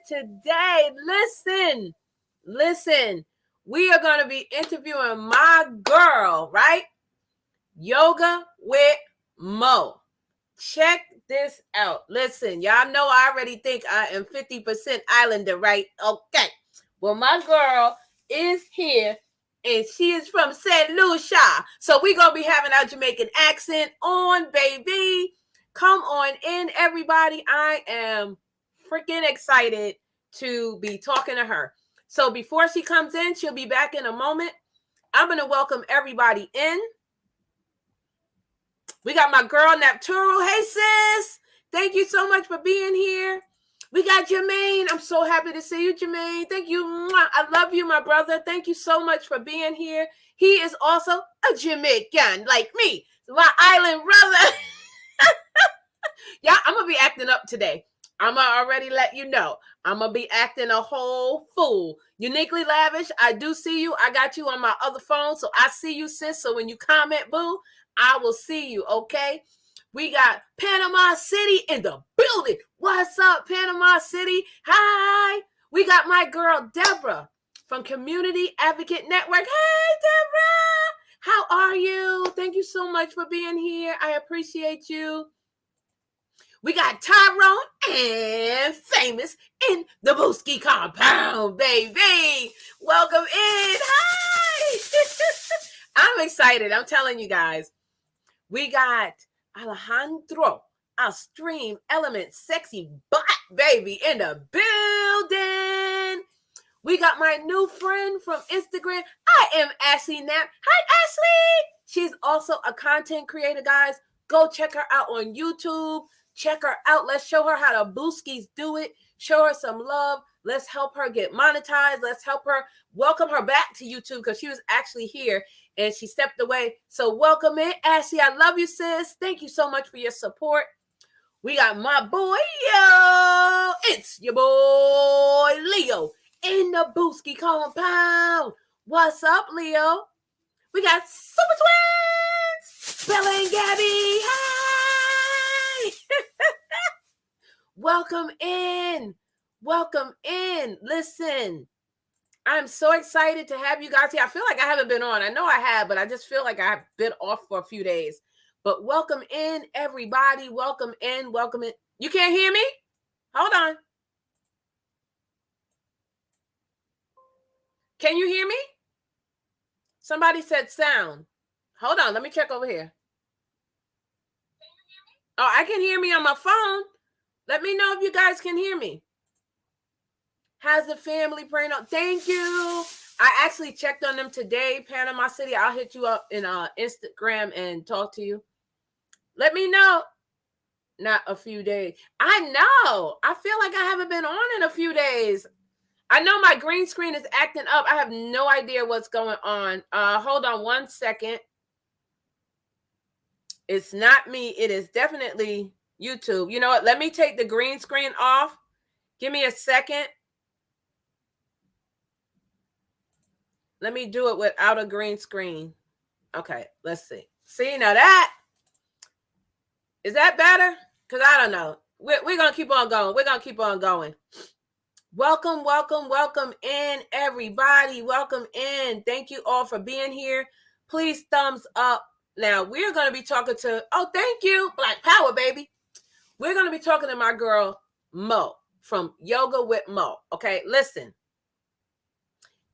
Today, listen, we are going to be interviewing my girl, right? Yoga with Mo. Check this out. Listen, y'all know I already think I am 50% Islander, right? Okay. Well, my girl is here, and she is from St. Lucia. So we're going to be having our Jamaican accent on, baby. Come on in, everybody. I am freaking excited to be talking to her. So before she comes in, she'll be back in a moment. I'm going to welcome everybody in. We got my girl, Nedrow. Hey, sis. Thank you so much for being here. We got Jermaine. I'm so happy to see you, Jermaine. Thank you. I love you, my brother. Thank you so much for being here. He is also a Jamaican, like me, my island brother. Yeah, I'm going to be acting up today. I'm going to already let you know. I'm going to be acting a whole fool. Uniquely Lavish, I do see you. I got you on my other phone, so I see you, sis. So when you comment, boo, I will see you, okay? We got Panama City in the building. What's up, Panama City? Hi. We got my girl, Deborah, from Community Advocate Network. Hey, Deborah. How are you? Thank you so much for being here. I appreciate you. We got Tyrone and Famous in the Booski compound, baby. Welcome in. Hi. I'm excited. I'm telling you guys. We got Alejandro, our Stream Element Sexy Bot, baby, in the building. We got my new friend from Instagram. I am Ashley Knapp. Hi, Ashley. She's also a content creator, guys. Go check her out on YouTube. Check her out. Let's show her how the Booskis do it. Show her some love. Let's help her get monetized. Let's help her welcome her back to YouTube because she was actually here and she stepped away. So welcome in, Ashley. I love you, sis. Thank you so much for your support. We got my boy, yo. It's your boy, Leo, in the Booski compound. What's up, Leo? We got Super Twins, Bella and Gabby. Hi. Welcome in. Welcome in. Listen, I'm so excited to have you guys here. I feel like I haven't been on. I know I have, but I just feel like I've been off for a few days. But welcome in, everybody. Welcome in. Welcome in. You can't hear me? Hold on. Can you hear me? Somebody said sound. Hold on. Let me check over here. Oh, I can hear me on my phone. Let me know if you guys can hear me. How's the family praying on? Thank you. I actually checked on them today, Panama City. I'll hit you up in Instagram and talk to you. Let me know. Not a few days. I know. I feel like I haven't been on in a few days. I know my green screen is acting up. I have no idea what's going on. Hold on one second. It's not me. It is definitely YouTube. You know what? Let me take the green screen off. Give me a second. Let me do it without a green screen. Okay, let's see. See, now that, is that better? Because I don't know. We're going to keep on going. We're going to keep on going. Welcome, welcome, welcome in, everybody. Welcome in. Thank you all for being here. Please thumbs up. Now, we're going to be talking to, oh, thank you, Black Power, baby. We're going to be talking to my girl, Mo, from Yoga with Mo. Okay, listen.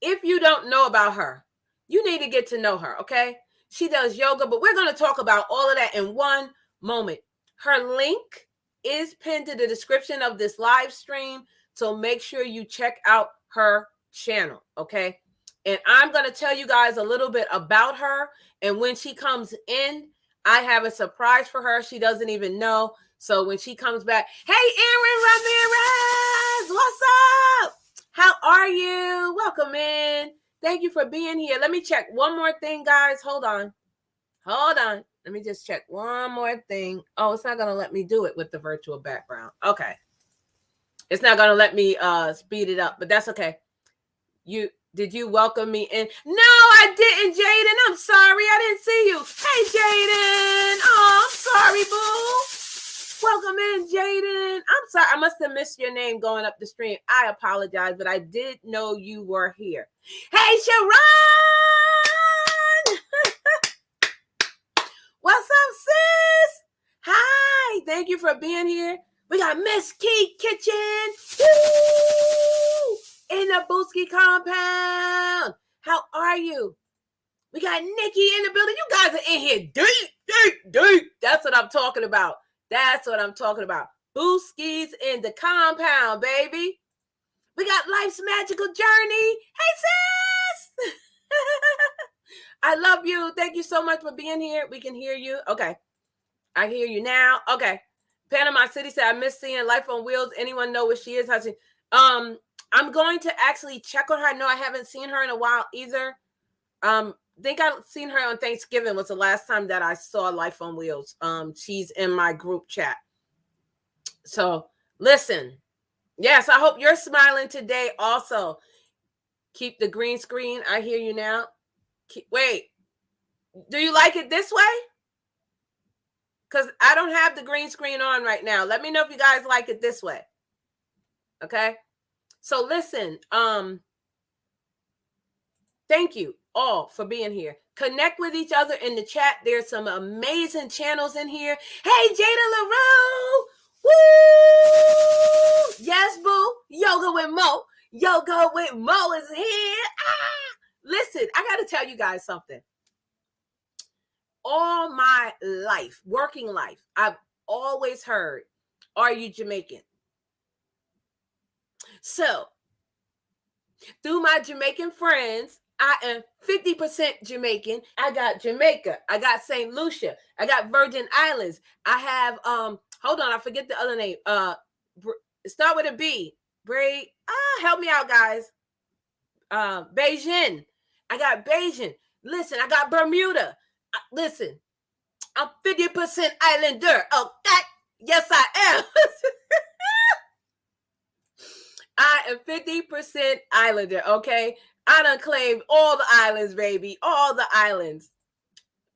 If you don't know about her, you need to get to know her, okay? She does yoga, but we're going to talk about all of that in one moment. Her link is pinned to the description of this live stream, so make sure you check out her channel, okay? And I'm going to tell you guys a little bit about her, and when she comes in, I have a surprise for her. She doesn't even know, so when she comes back, hey, Aaron Ramirez, what's up? How are you? Welcome in. Thank you for being here. Let me check one more thing, guys. Hold on. Hold on. Let me just check one more thing. Oh, it's not going to let me do it with the virtual background. Okay. It's not going to let me speed it up, but that's okay. Did you welcome me in? No, I didn't, Jaden. I'm sorry. I didn't see you. Hey, Jaden. Oh, I'm sorry, boo. Welcome in, Jaden. I'm sorry. I must have missed your name going up the stream. I apologize, but I did know you were here. Hey, Sharon. What's up, sis? Hi. Thank you for being here. We got Miss Key Kitchen. Woo! In the Booski compound. How are you? We got Nikki in the building. You guys are in here deep. That's what I'm talking about. That's what I'm talking about. Booski's in the compound, baby. We got Life's Magical Journey. Hey, sis. I love you. Thank you so much for being here. We can hear you. Okay. I hear you now. Okay. Panama City said, I miss seeing Life on Wheels. Anyone know where she is? I'm going to actually check on her. I know I haven't seen her in a while either. Think I've seen her on Thanksgiving was the last time that I saw Life on Wheels. She's in my group chat. So listen. Yes, I hope you're smiling today also. Keep the green screen. I hear you now. Wait. Do you like it this way? Because I don't have the green screen on right now. Let me know if you guys like it this way. Okay? So listen, thank you all for being here. Connect with each other in the chat. There's some amazing channels in here. Hey, Jada LaRue. Woo! Yes, boo. Yoga with Mo. Yoga with Mo is here. Listen, I got to tell you guys something. All my life, working life, I've always heard, are you Jamaican? So, through my Jamaican friends, I am 50% Jamaican. I got Jamaica. I got St. Lucia. I got Virgin Islands. I have, hold on, I forget the other name. Start with a B. Help me out, guys. Beijing. I got Beijing. Listen, I got Bermuda. Listen, I'm 50% Islander. Okay? Yes, I am. I am 50% Islander, okay? I done claimed all the islands, baby. All the islands.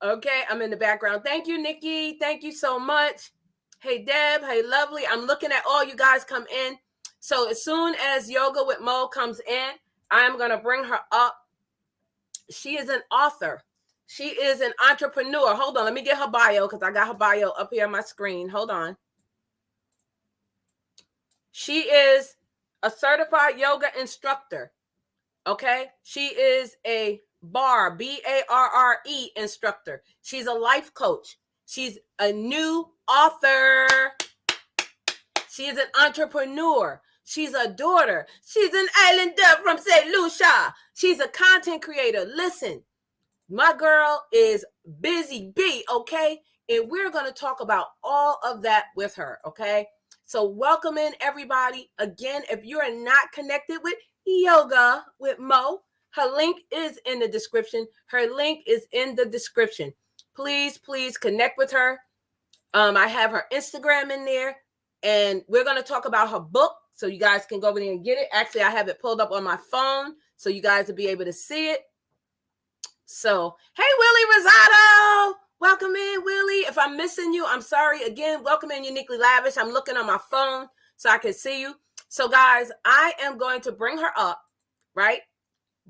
Okay, I'm in the background. Thank you, Nikki. Thank you so much. Hey, Deb. Hey, lovely. I'm looking at all you guys come in. So as soon as Yoga with Mo comes in, I'm going to bring her up. She is an author. She is an entrepreneur. Hold on. Let me get her bio because I got her bio up here on my screen. Hold on. She is a certified yoga instructor. Okay. She is a BARRE, B-A-R-R-E instructor. She's a life coach. She's a new author. She is an entrepreneur. She's a daughter. She's an islander from St. Lucia. She's a content creator. Listen, my girl is busy bee, okay? And we're going to talk about all of that with her, okay? So welcome in, everybody. Again, if you are not connected with Yoga with Mo, her link is in the description. Please connect with her. I have her Instagram in there, and we're going to talk about her book, so you guys can go over there and get it. Actually, I have it pulled up on my phone, so you guys will be able to see it. So, hey, Willie Rosado. Welcome in, Willie. If I'm missing you, I'm sorry. Again, welcome in, Uniquely Lavish. I'm looking on my phone so I can see you. So, guys, I am going to bring her up, right?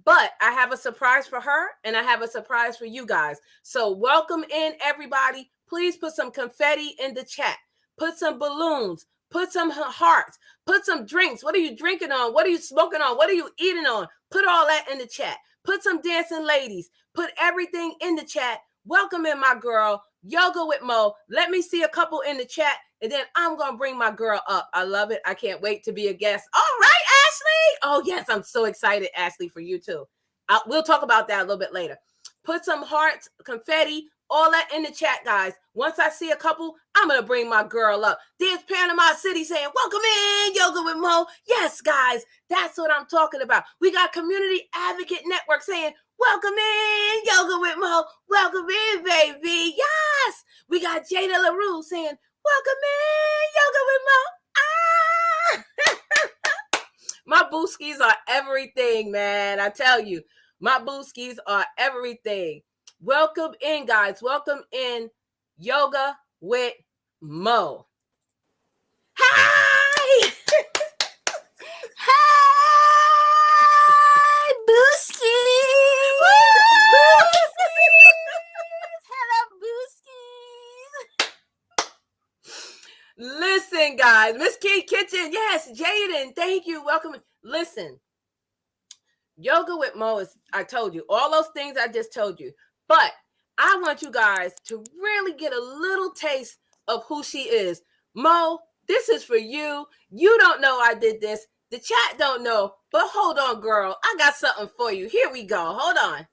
But I have a surprise for her, and I have a surprise for you guys. So welcome in, everybody. Please put some confetti in the chat. Put some balloons. Put some hearts. Put some drinks. What are you drinking on? What are you smoking on? What are you eating on? Put all that in the chat. Put some dancing ladies. Put everything in the chat. Welcome in, my girl, Yoga with Mo. Let me see a couple in the chat, and then I'm going to bring my girl up. I love it. I can't wait to be a guest. All right, Ashley. Oh, yes, I'm so excited, Ashley, for you, too. We'll talk about that a little bit later. Put some hearts, confetti, all that in the chat, guys. Once I see a couple, I'm going to bring my girl up. There's Panama City saying, welcome in, Yoga with Mo. Yes, guys, that's what I'm talking about. We got Community Advocate Network saying, welcome in, Yoga with Mo. Welcome in, baby. Yes. We got Jada LaRue saying, welcome in, Yoga with Mo. My Booskis are everything, man. I tell you, my Booskis are everything. Welcome in, guys. Welcome in, Yoga with Mo. Hi! Hi, Booski! Hello, Booskies! Listen, guys. Miss Key Kitchen. Yes, Jaden. Thank you. Welcome. Listen, Yoga with Mo is, I told you, all those things I just told you. But I want you guys to really get a little taste of who she is. Mo, this is for you. You don't know I did this. The chat don't know. But hold on, girl. I got something for you. Here we go. Hold on.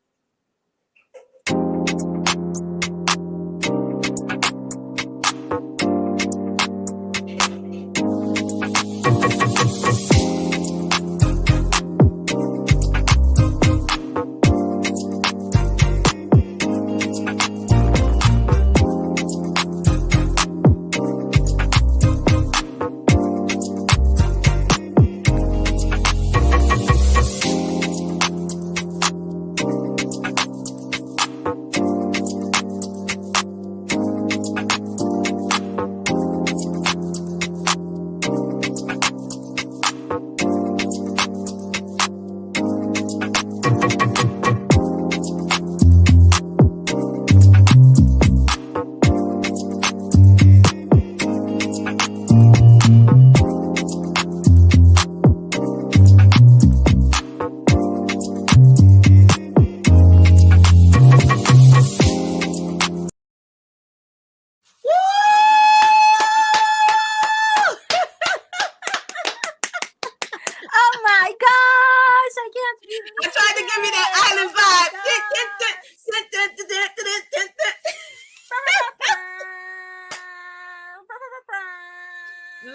I tried to give you that island vibe.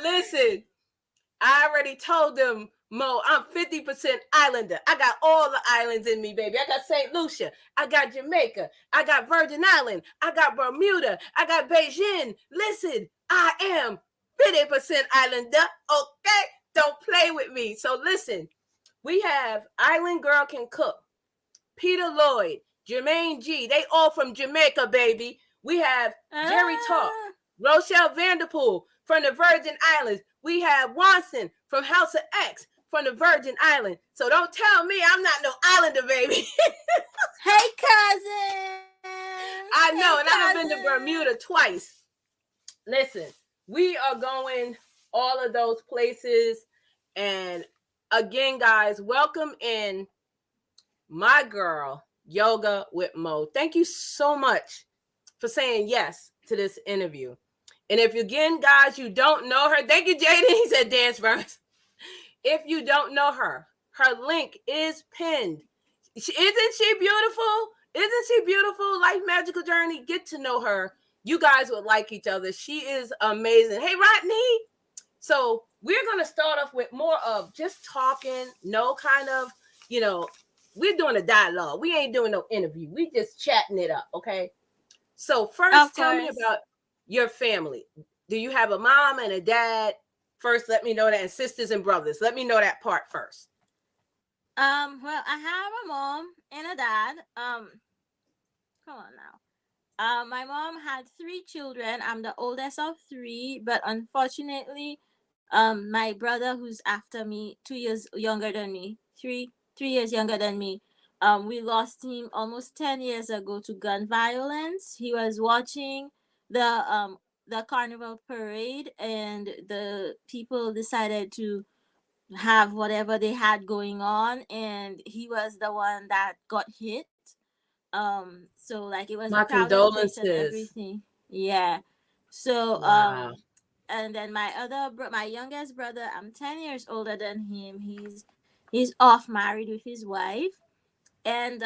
Listen, I already told them, Mo, I'm 50% islander. I got all the islands in me, baby. I got St. Lucia. I got Jamaica. I got Virgin Island. I got Bermuda. I got Beijing. Listen, I am 50% islander, okay? Don't play with me. So listen, we have Island Girl Can Cook, Peter Lloyd, Jermaine G. They all from Jamaica, baby. We have Jerry Talk, Rochelle Vanderpool from the Virgin Islands. We have Wanson from House of X from the Virgin Island. So don't tell me I'm not no islander, baby. Hey, cousin. I know, and I've been to Bermuda twice. Listen, we are going all of those places. And again, guys, welcome in my girl, Yoga with Mo. Thank you so much for saying yes to this interview. And if again, guys, you don't know her, thank you, Jaden. He said dance verse. If you don't know her, her link is pinned Isn't she beautiful? Isn't she beautiful? Life Magical Journey. Get to know her. You guys would like each other. She is amazing. Hey, Rodney. So we're going to start off with more of just talking, no kind of, we're doing a dialogue. We ain't doing no interview. We just chatting it up, okay? So first, tell me about your family. Do you have a mom and a dad? First, let me know that, and sisters and brothers. Let me know that part first. Well, I have a mom and a dad. Come on now. My mom had 3 children. I'm the oldest of 3, but unfortunately, my brother, who's after me, 2 years younger than me, 3 years younger than me, we lost him almost 10 years ago to gun violence. He was watching the carnival parade, and the people decided to have whatever they had going on, and he was the one that got hit. So like it was My a crowded place and condolences. everything. Yeah. So Wow. and then my youngest brother, I'm 10 years older than him. He's off married with his wife. And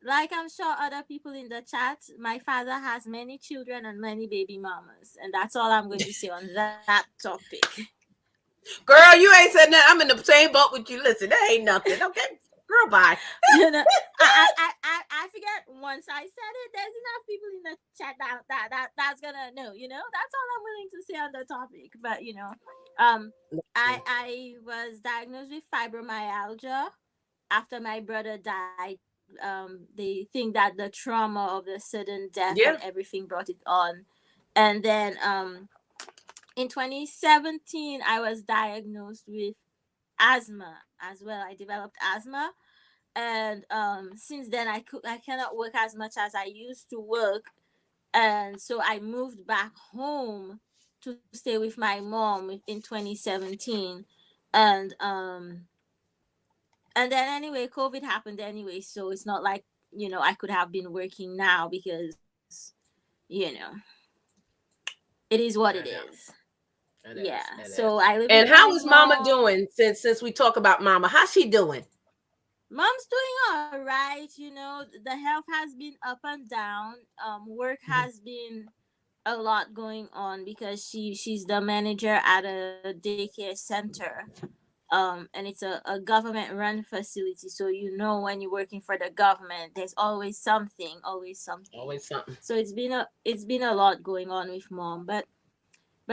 like I'm sure other people in the chat, my father has many children and many baby mamas, and that's all I'm going to say on that topic. Girl, you ain't said nothing. I'm in the same boat with you. Listen, that ain't nothing. Okay, girl, bye. I figured once I said it, there's enough people in the chat that's gonna know. That's all I'm willing to say on the topic. But I was diagnosed with fibromyalgia after my brother died. They think that the trauma of the sudden death and everything brought it on, and then in 2017 I was diagnosed with asthma as well. I developed asthma, and since then I cannot work as much as I used to work, and so I moved back home to stay with my mom in 2017, and then anyway COVID happened anyway, so it's not like I could have been working now because it is what it is. So I live. And how is Mama doing? Since we talk about Mama, how's she doing? Mom's doing all right. The health has been up and down. Work has been a lot going on because she's the manager at a daycare center. And it's a government run facility. So when you're working for the government, there's always something. So it's been a lot going on with Mom, but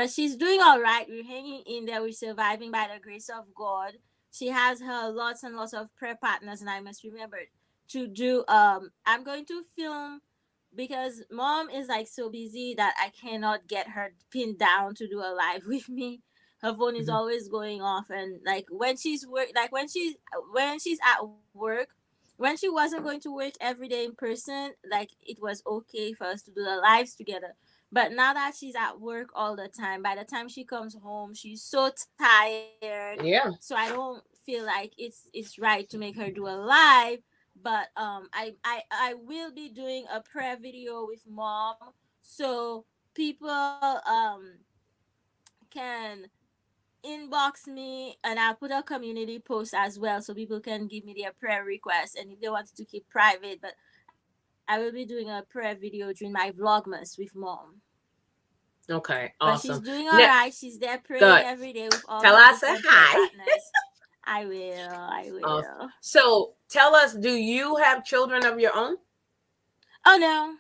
she's doing all right. We're hanging in there. We're surviving by the grace of God. She has her lots and lots of prayer partners, and I must remember to do. I'm going to film because Mom is like so busy that I cannot get her pinned down to do a live with me. Her phone is always going off, and like when she's at work, when she wasn't going to work every day in person, like it was okay for us to do the lives together. But now that she's at work all the time, by the time she comes home, she's so tired. Yeah. So I don't feel like it's right to make her do a live. But I will be doing a prayer video with Mom, so people can inbox me, and I'll put a community post as well, so people can give me their prayer requests, and if they want to keep private. But I will be doing a prayer video during my Vlogmas with Mom. Okay, awesome. But she's doing all right. She's there praying every day with all Tell her us hi. partners. I will. Awesome. So tell us, do you have children of your own? Oh no.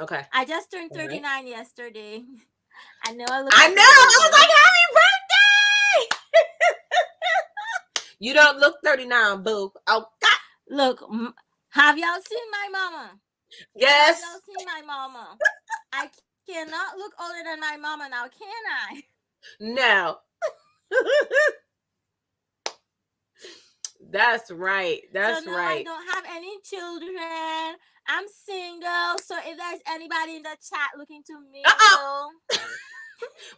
Okay. I just turned 39 yesterday. I know. I was like, happy birthday! You don't look 39, boo. Oh God. Look, have y'all seen my mama? Yes. Have y'all seen my mama? I cannot look older than my mama now, can I? No. That's right. That's right. I don't have any children. I'm single. So if there's anybody in the chat looking to mingle.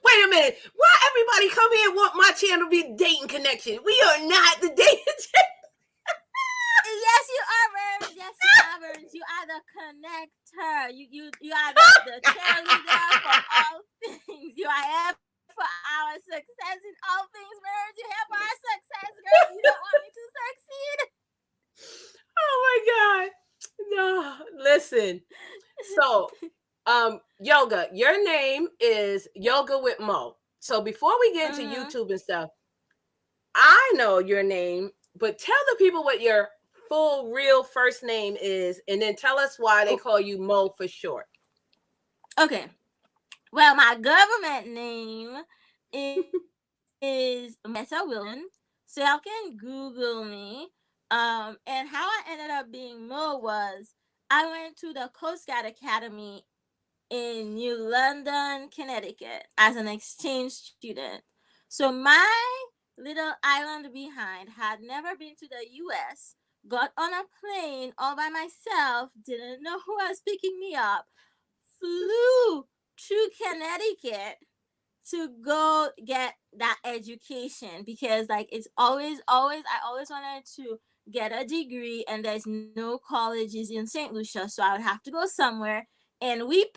Wait a minute. Why everybody come here and want my channel to be dating connection? We are not the dating channel. Yes, you are, Vernes. Yes, you are, Vernes. You are the connector. You are the cheerleader for all things. You are here for our success in all things, Vernes. You're here for our success, girl. You don't want me to succeed. Listen. So, Yoga, your name is Yoga with Mo. So before we get into YouTube and stuff, I know your name, but tell the people what your full real first name is, and then tell us why they call you Mo for short. Okay. Well, my government name is Meta Wilson, so y'all can Google me. And how I ended up being Mo was I went to the Coast Guard Academy in New London, Connecticut, as an exchange student. So my little island behind had never been to the US, got on a plane all by myself, didn't know who was picking me up, flew to Connecticut to go get that education, because like it's always I always wanted to get a degree, and there's no colleges in St. Lucia, so I would have to go somewhere, and we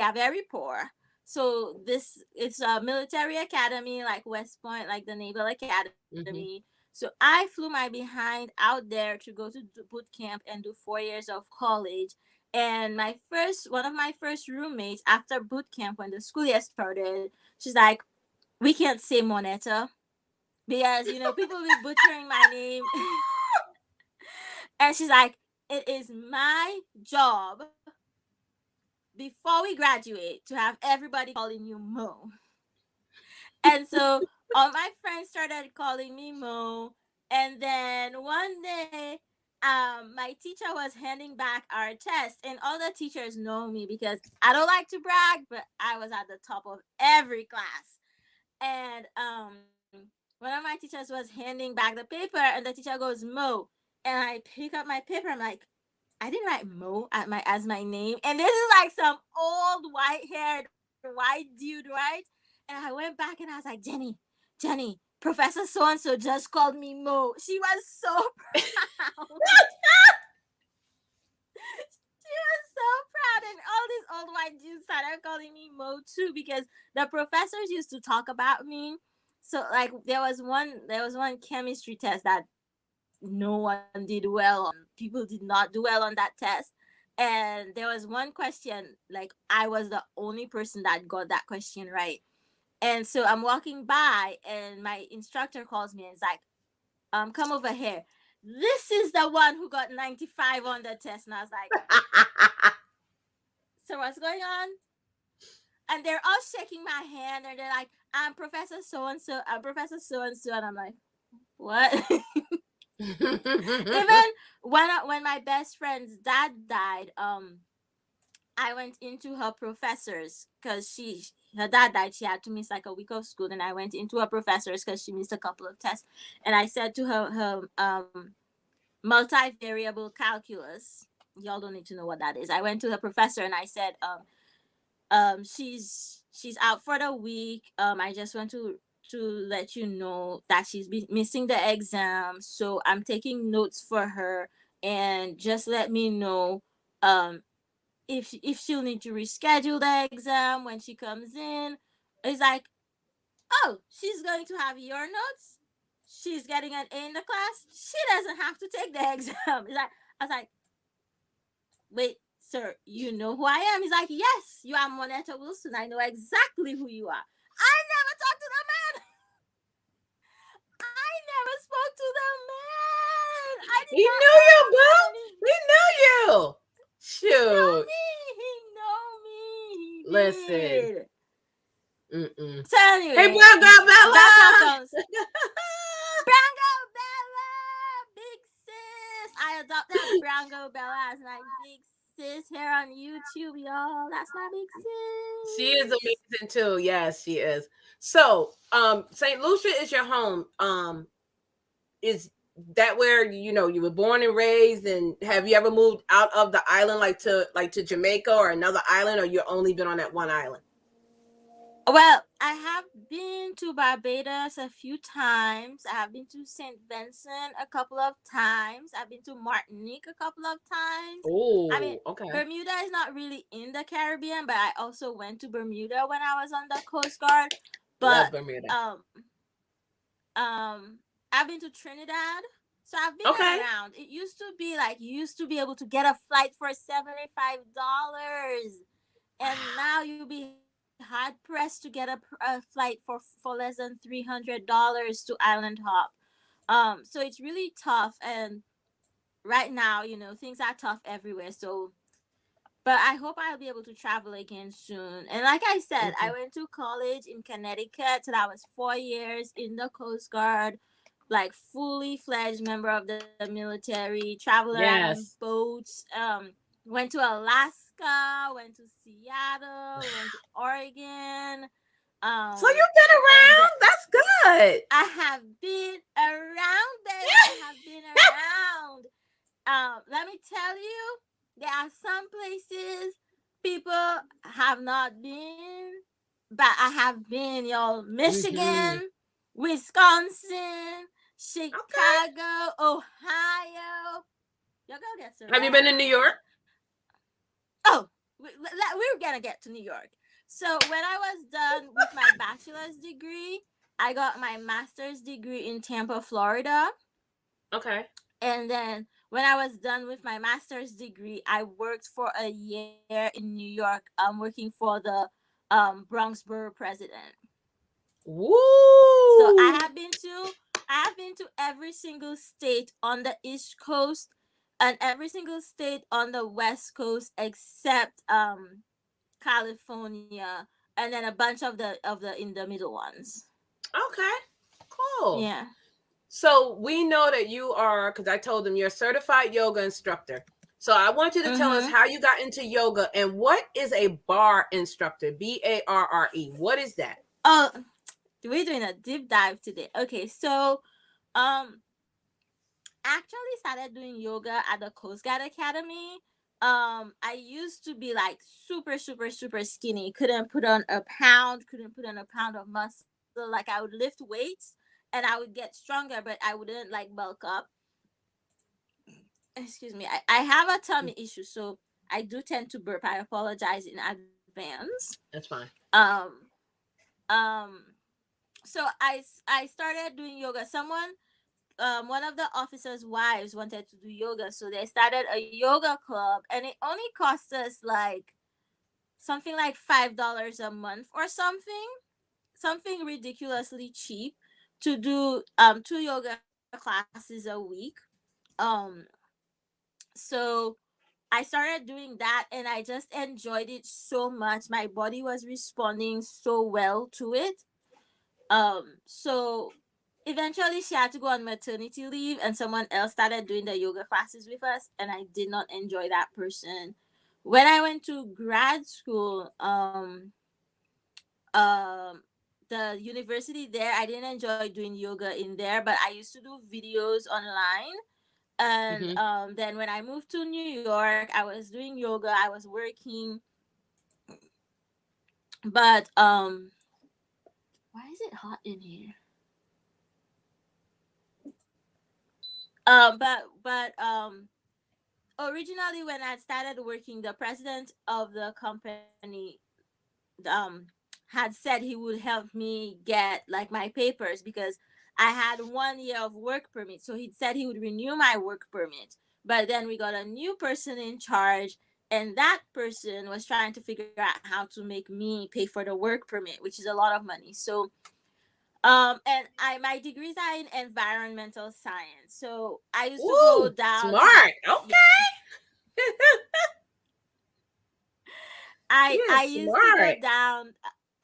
are very poor. So this it's a military academy like West Point, like the Naval Academy. So I flew my behind out there to go to boot camp and do 4 years of college. And one of my first roommates after boot camp, when the school year started, she's like, we can't say Moneta because people will be butchering my name. And she's like, it is my job before we graduate to have everybody calling you Mo. And so all my friends started calling me Mo. And then one day, my teacher was handing back our test, and all the teachers know me because I don't like to brag, but I was at the top of every class. And one of my teachers was handing back the paper, and the teacher goes, Mo. And I pick up my paper. I'm like, I didn't write Mo as my name. And this is like some old white-haired white dude, right? And I went back and I was like, Jenny, Professor so-and-so just called me Mo. She was so proud. She was so proud. And all these old white dudes started calling me Mo too, because the professors used to talk about me. So like there was one chemistry test that no one did well on. People did not do well on that test. And there was one question, like I was the only person that got that question right. And so I'm walking by and my instructor calls me and is like, come over here. This is the one who got 95 on the test. And I was like, so what's going on? And they're all shaking my hand and they're like, I'm Professor so-and-so, I'm Professor so-and-so. And I'm like, what? Even when my best friend's dad died, I went into her professors because her dad died. She had to miss like a week of school, and I went into her professors because she missed a couple of tests. And I said to her multivariable calculus. Y'all don't need to know what that is. I went to the professor and I said, she's out for the week. I just want to let you know that she's missing the exam, so I'm taking notes for her, and just let me know if she'll need to reschedule the exam when she comes in. It's like, oh, she's going to have your notes. She's getting an A in the class. She doesn't have to take the exam. It's like, I was like, wait, sir, you know who I am? He's like, yes, you are Moneta Wilson. I know exactly who you are. I never talked to the man. I never spoke to the man. I did He not knew you, have bro. any- He knew you. He know Shoot. me. He know me. He Listen. did. Mm-mm. So anyway, Hey, Brown Girl Bella. that's how comes. Brown Girl Bella, big sis. I adopted Brown Girl Bella as my big sis here on YouTube, y'all. That's my big sis. She is amazing too. Yes, she is. So, St. Lucia is your home. Is that where you were born and raised? And have you ever moved out of the island, like to Jamaica or another island, or you only been on that one island? Well, I have been to Barbados a few times. I have been to St. Vincent a couple of times. I've been to Martinique a couple of times. Oh, I mean, okay. Bermuda is not really in the Caribbean, but I also went to Bermuda when I was on the Coast Guard. But Love Bermuda. I've been to Trinidad. So I've been Okay. around. It used to be like you used to be able to get a flight for $75, and now you'll be hard pressed to get a flight for less than $300 to Island Hop. So it's really tough, and right now, things are tough everywhere. So, but I hope I'll be able to travel again soon. And like I said, I Mhm. went to college in Connecticut, so that was 4 years in the Coast Guard, like fully fledged member of the military, travel around on Yes. boats. Went to Alaska, went to Seattle, went to Oregon. So you've been And around. That's good. I have been around, baby. I have been around. Let me tell you, there are some places people have not been, but I have been, y'all. Hmm. Michigan, Wisconsin, Okay. Chicago, Ohio. Y'all go get Have you been in New surrounded. York? Oh, we're gonna get to New York. So when I was done with my bachelor's degree, I got my master's degree in Tampa, Florida. Okay. And then when I was done with my master's degree, I worked for a year in New York, working for the Bronx Borough president. So I Woo! have been to every single state on the East Coast and every single state on the West Coast except California, and then a bunch of the in the middle ones. Okay. Cool. Yeah. So we know that you are, because I told them you're a certified yoga instructor. So I want you to tell us Mm-hmm. how you got into yoga and what is a bar instructor? BARRE. What is that? Oh, we're doing a deep dive today. Okay, so um actually started doing yoga at the Coast Guard Academy. I used to be like super, super, super skinny. Couldn't put on a pound of muscle. Like I would lift weights and I would get stronger, but I wouldn't like bulk up. Excuse me. I have a tummy issue, so I do tend to burp. I apologize in advance. That's fine. Um, um, so I started doing yoga. One of the officers' wives wanted to do yoga, so they started a yoga club, and it only cost us like something like $5 a month or something ridiculously cheap to do 2 yoga classes a week. Um, so I started doing that, and I just enjoyed it so much. My body was responding so well to it. So eventually she had to go on maternity leave, and someone else started doing the yoga classes with us, and I did not enjoy that person. When I went to grad school, um the university there, I didn't enjoy doing yoga in there, but I used to do videos online. And Hmm. then when I moved to New York, I was doing yoga, I was working, but why is it hot in here? But originally when I started working, the president of the company um had said he would help me get like my papers because I had 1 year of work permit. So he said he would renew my work permit. But then we got a new person in charge, and that person was trying to figure out how to make me pay for the work permit, which is a lot of money. So and I my degrees are in environmental science. So I used to go Woo! down to Smart. yeah, Okay. I Yes, used to go smart. down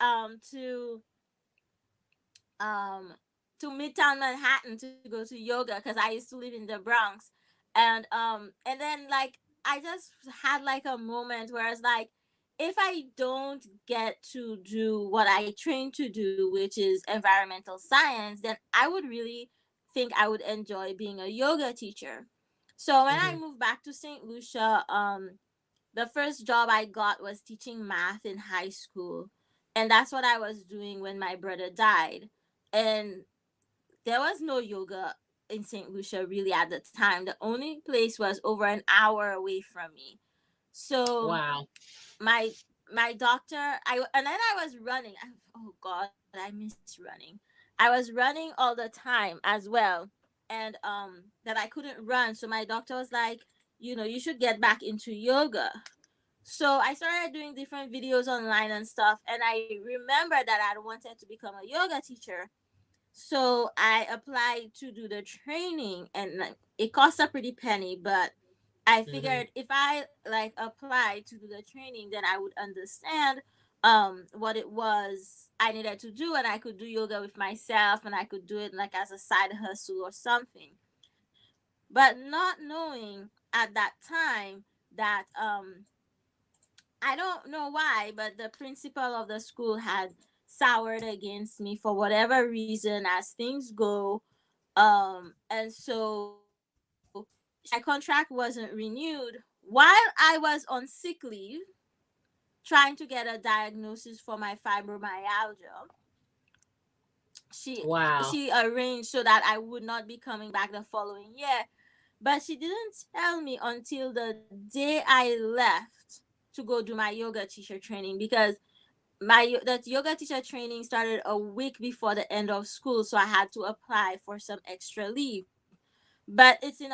um to um to Midtown Manhattan to go to yoga because I used to live in the Bronx. And then like I just had like a moment where it's like, if I don't get to do what I trained to do, which is environmental science, then I would really think I would enjoy being a yoga teacher. So when I Hmm. moved back to St. Lucia, the first job I got was teaching math in high school. And that's what I was doing when my brother died. And there was no yoga in St. Lucia really at the time. The only place was over an hour away from me. So Wow. my and then I was running. Oh God, I miss running. I was running all the time as well. and that I couldn't run. So my doctor was like, you should get back into yoga. So I started doing different videos online and stuff, and I remember that I wanted to become a yoga teacher. So I applied to do the training, and it cost a pretty penny, but I figured if I like applied to do the training, then I would understand what it was I needed to do, and I could do yoga with myself, and I could do it like as a side hustle or something. But not knowing at that time that I don't know why, but the principal of the school had soured against me for whatever reason as things go. And so my contract wasn't renewed while I was on sick leave trying to get a diagnosis for my fibromyalgia. She Wow. she arranged so that I would not be coming back the following year, but she didn't tell me until the day I left to go do my yoga teacher training, because that yoga teacher training started a week before the end of school, so I had to apply for some extra leave. But it's in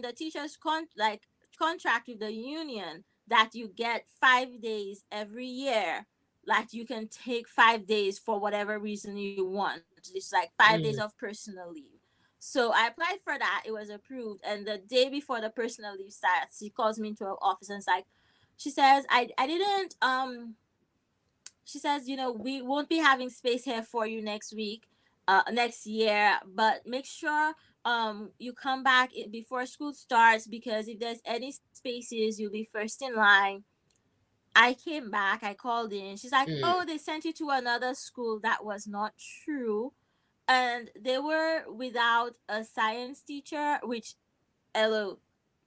the teachers contract with the union that you get 5 days every year. Like you can take 5 days for whatever reason you want. It's like 5 days of personal leave. So I applied for that. It was approved. And the day before the personal leave starts, she calls me into her office and it's like, she says, I didn't she says, we won't be having space here for you next week, next year, but make sure you come back before school starts, because if there's any spaces, you'll be first in line. I came back, I called in. She's like, oh, they sent you to another school. That was not true. And they were without a science teacher, which, hello,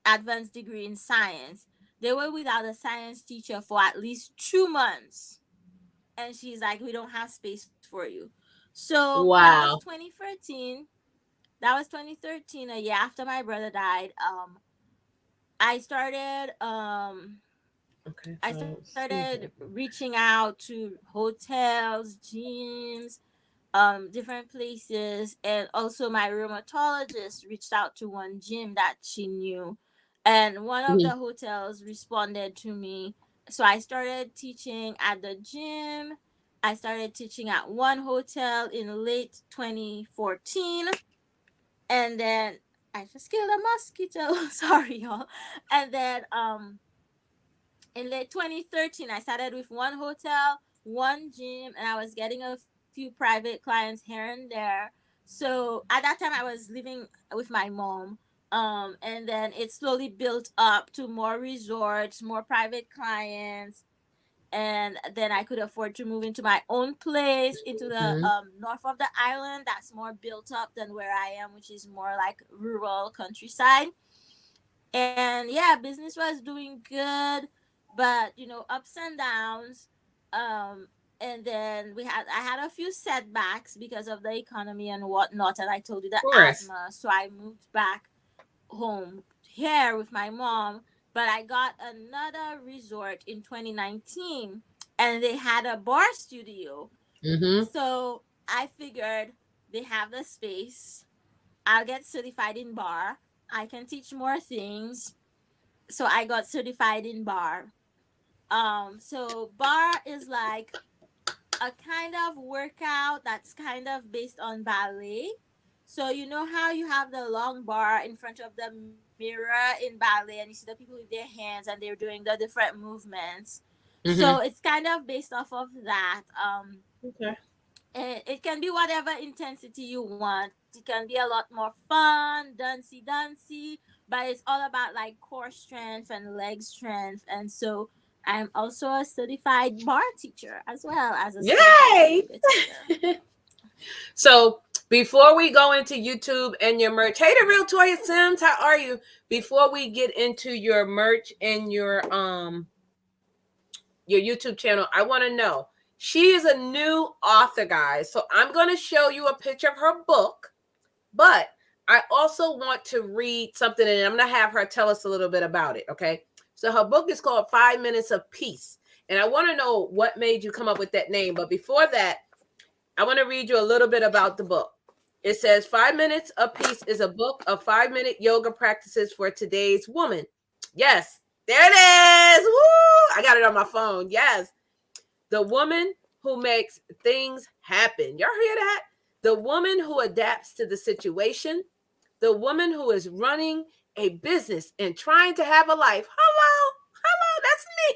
advanced degree in science. They were without a science teacher for at least 2 months, and she's like, we don't have space for you. So Wow. that was 2013, a year after my brother died. I started Okay. I So let's see started here. reaching out to hotels, gyms, different places, and also my rheumatologist reached out to one gym that she knew, and one of the hotels responded to me. So I started teaching at the gym. I started teaching at one hotel in late 2014, and then I just killed a mosquito. Sorry, y'all. And then in late 2013, I started with one hotel, one gym, and I was getting a few private clients here and there. So at that time, I was living with my mom. And then it slowly built up to more resorts, more private clients. And then I could afford to move into my own place, into the north of the island that's more built up than where I am, which is more like rural countryside. And yeah, business was doing good, but ups and downs. um and then I had a few setbacks because of the economy and whatnot, and I told you the Of course. asthma, so I moved back home here with my mom. But I got another resort in 2019, and they had a bar studio. So I figured they have the space, I'll get certified in bar, I can teach more things. So I got certified in bar. So bar is like a kind of workout that's kind of based on ballet. So you know how you have the long bar in front of the mirror in ballet, and you see the people with their hands and they're doing the different movements. So it's kind of based off of that. Okay. It can be whatever intensity you want. It can be a lot more fun, dancey, but it's all about like core strength and leg strength. And so I'm also a certified bar teacher as well as a certified Yay! yoga teacher. So before we go into YouTube and your merch, hey, the real Toya Sims, how are you? Before we get into your merch and your YouTube channel, I want to know, she is a new author, guys. So I'm going to show you a picture of her book, but I also want to read something, and I'm going to have her tell us a little bit about it. Okay. So her book is called 5 Minutes of Peace. And I want to know what made you come up with that name. But before that, I want to read you a little bit about the book. It says 5 minutes a piece is a book of 5-minute yoga practices for today's woman. Yes, there it is. Woo! I got it on my phone. Yes. The woman who makes things happen. Y'all hear that? The woman who adapts to the situation. The woman who is running a business and trying to have a life. Hello, that's me.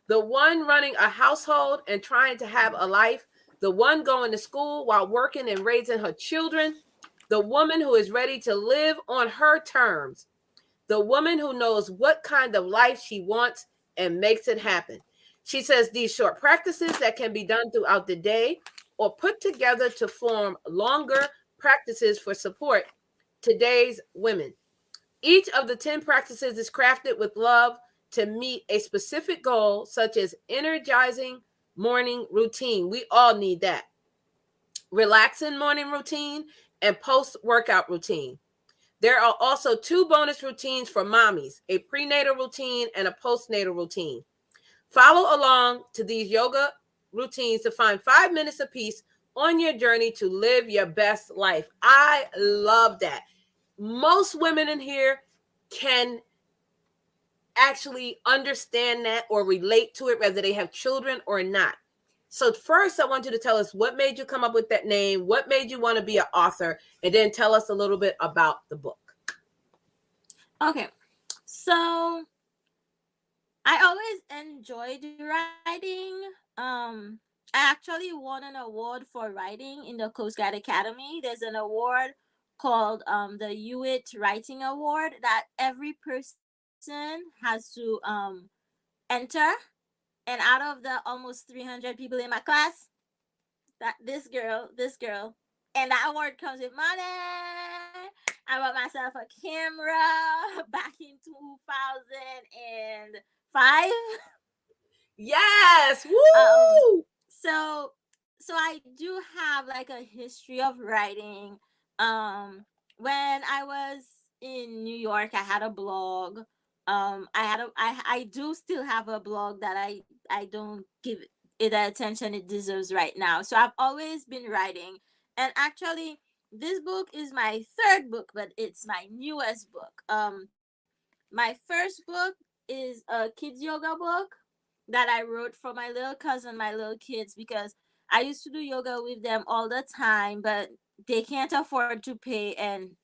The one running a household and trying to have a life. The one going to school while working and raising her children. The woman who is ready to live on her terms. The woman who knows what kind of life she wants and makes it happen. She says these short practices that can be done throughout the day or put together to form longer practices for support today's women. Each of the 10 practices is crafted with love to meet a specific goal, such as energizing morning routine. We all need that. Relaxing morning routine and post-workout routine. There are also 2 bonus routines for mommies, a prenatal routine and a postnatal routine. Follow along to these yoga routines to find 5 minutes apiece on your journey to live your best life. I love that. Most women in here can actually understand that or relate to it, whether they have children or not. So first, I want you to tell us what made you come up with that name, what made you want to be an author, and then tell us a little bit about the book. Okay, so I always enjoyed writing. I actually won an award for writing in the Coast Guard Academy. There's an award called the Hewitt Writing Award that every person has to enter. And out of the almost 300 people in my class, that this girl, and that award comes with money. I bought myself a camera back in 2005. Yes. Woo! So I do have like a history of writing. When I was in New York, I had a blog. I do still have a blog that I don't give it the attention it deserves right now. So I've always been writing, and actually this book is my third book, but it's my newest book. My first book is a kids yoga book that I wrote for my little cousin, my little kids, because I used to do yoga with them all the time, but they can't afford to pay, and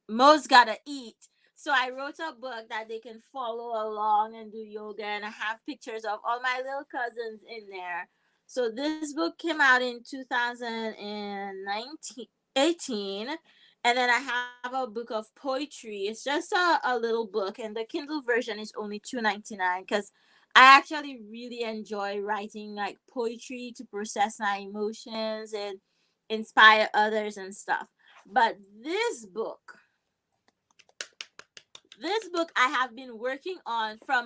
most gotta eat. So I wrote a book that they can follow along and do yoga, and I have pictures of all my little cousins in there. So this book came out in 2019, 18, and then I have a book of poetry. It's just a little book, and the Kindle version is only $2.99 because I actually really enjoy writing like poetry to process my emotions and inspire others and stuff. But this book I have been working on from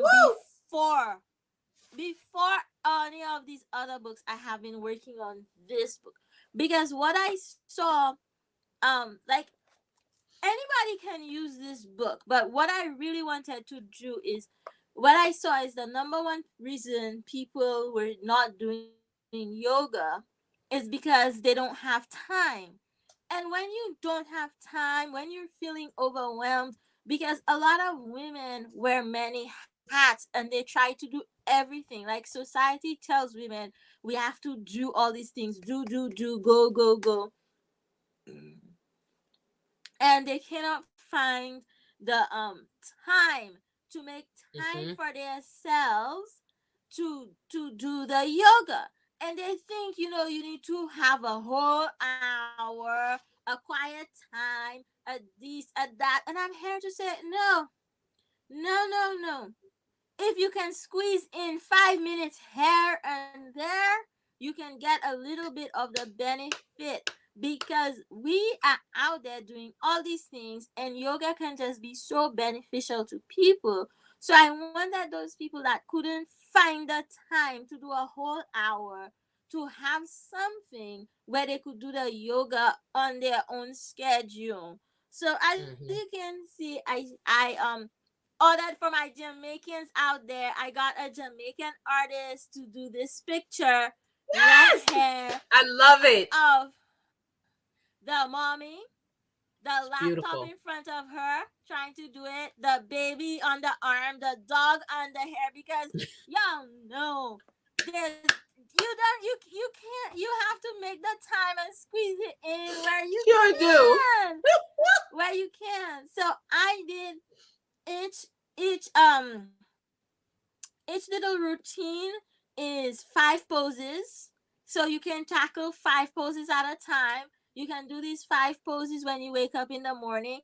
before any of these other books. I have been working on this book because what I saw, like, anybody can use this book, but what I really wanted to do is, what I saw is the number one reason people were not doing yoga is because they don't have time. And when you don't have time, when you're feeling overwhelmed, because a lot of women wear many hats and they try to do everything. Like, society tells women we have to do all these things, do, go, go, go, and they cannot find the time to make time for themselves to do the yoga. And they think, you need to have a whole hour, a quiet time, a this, a that. And I'm here to say, no, no, no, no. If you can squeeze in 5 minutes here and there, you can get a little bit of the benefit, because we are out there doing all these things, and yoga can just be so beneficial to people. So I want that those people that couldn't find the time to do a whole hour to have something where they could do the yoga on their own schedule. So as you can see, I ordered for my Jamaicans out there. I got a Jamaican artist to do this picture right Yes! here I love it. of the mommy, the laptop Beautiful. in front of her trying to do it, the baby on the arm, the dog on the hair, because y'all know there's you can't, you have to make the time and squeeze it in where you Sure do. can. Where you can. So I did each each um each little routine is 5 poses. So you can tackle 5 poses at a time. You can do these 5 poses when you wake up in the morning.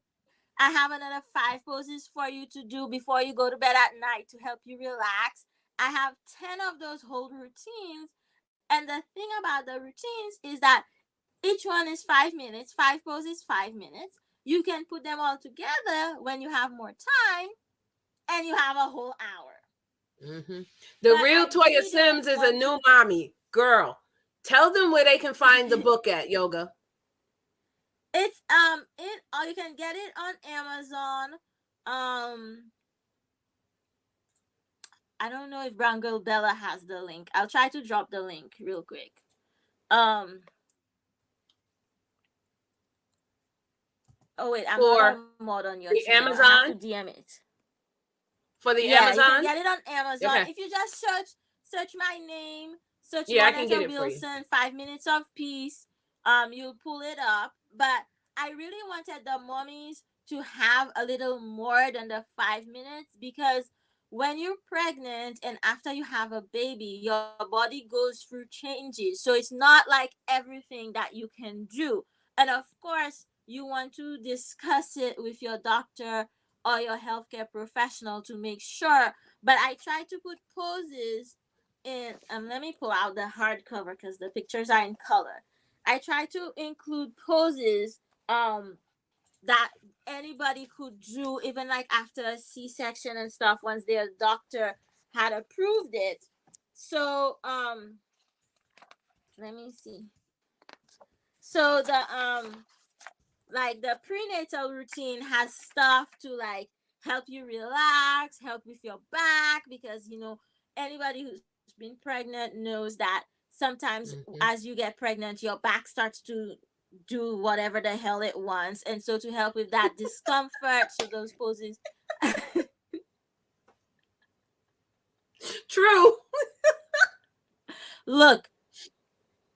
I have another 5 poses for you to do before you go to bed at night to help you relax. I have 10 of those whole routines. And the thing about the routines is that each one is 5 minutes. 5 poses, 5 minutes. You can put them all together when you have more time and you have a whole hour. Mm-hmm. The But real I Toya really don't Sims is a want new to. mommy. Girl, tell them where they can find the book at, Yoga. It's it you can get it on Amazon. I don't know if Brown Girl Bella has the link. I'll try to drop the link real quick. Um oh wait, I'm not For a mod on your the team. I'll have to Amazon? DM it. For the Yeah, you can Amazon? get it on Amazon. Okay. If you just search my name, search Yeah, I can get Moneta it for you. Wilson, 5 minutes of peace. You'll pull it up. But I really wanted the mummies to have a little more than the 5 minutes, because when you're pregnant and after you have a baby, your body goes through changes. So it's not like everything that you can do. And of course, you want to discuss it with your doctor or your healthcare professional to make sure. But I try to put poses in. Let me pull out the hardcover because the pictures are in color. I try to include poses that anybody could do, even like after a C-section and stuff, once their doctor had approved it. So let me see. So the like the prenatal routine has stuff to like help you relax, help with your back, because anybody who's been pregnant knows that sometimes Mm-hmm. as you get pregnant your back starts to do whatever the hell it wants, and so to help with that discomfort, so those poses. True. Look,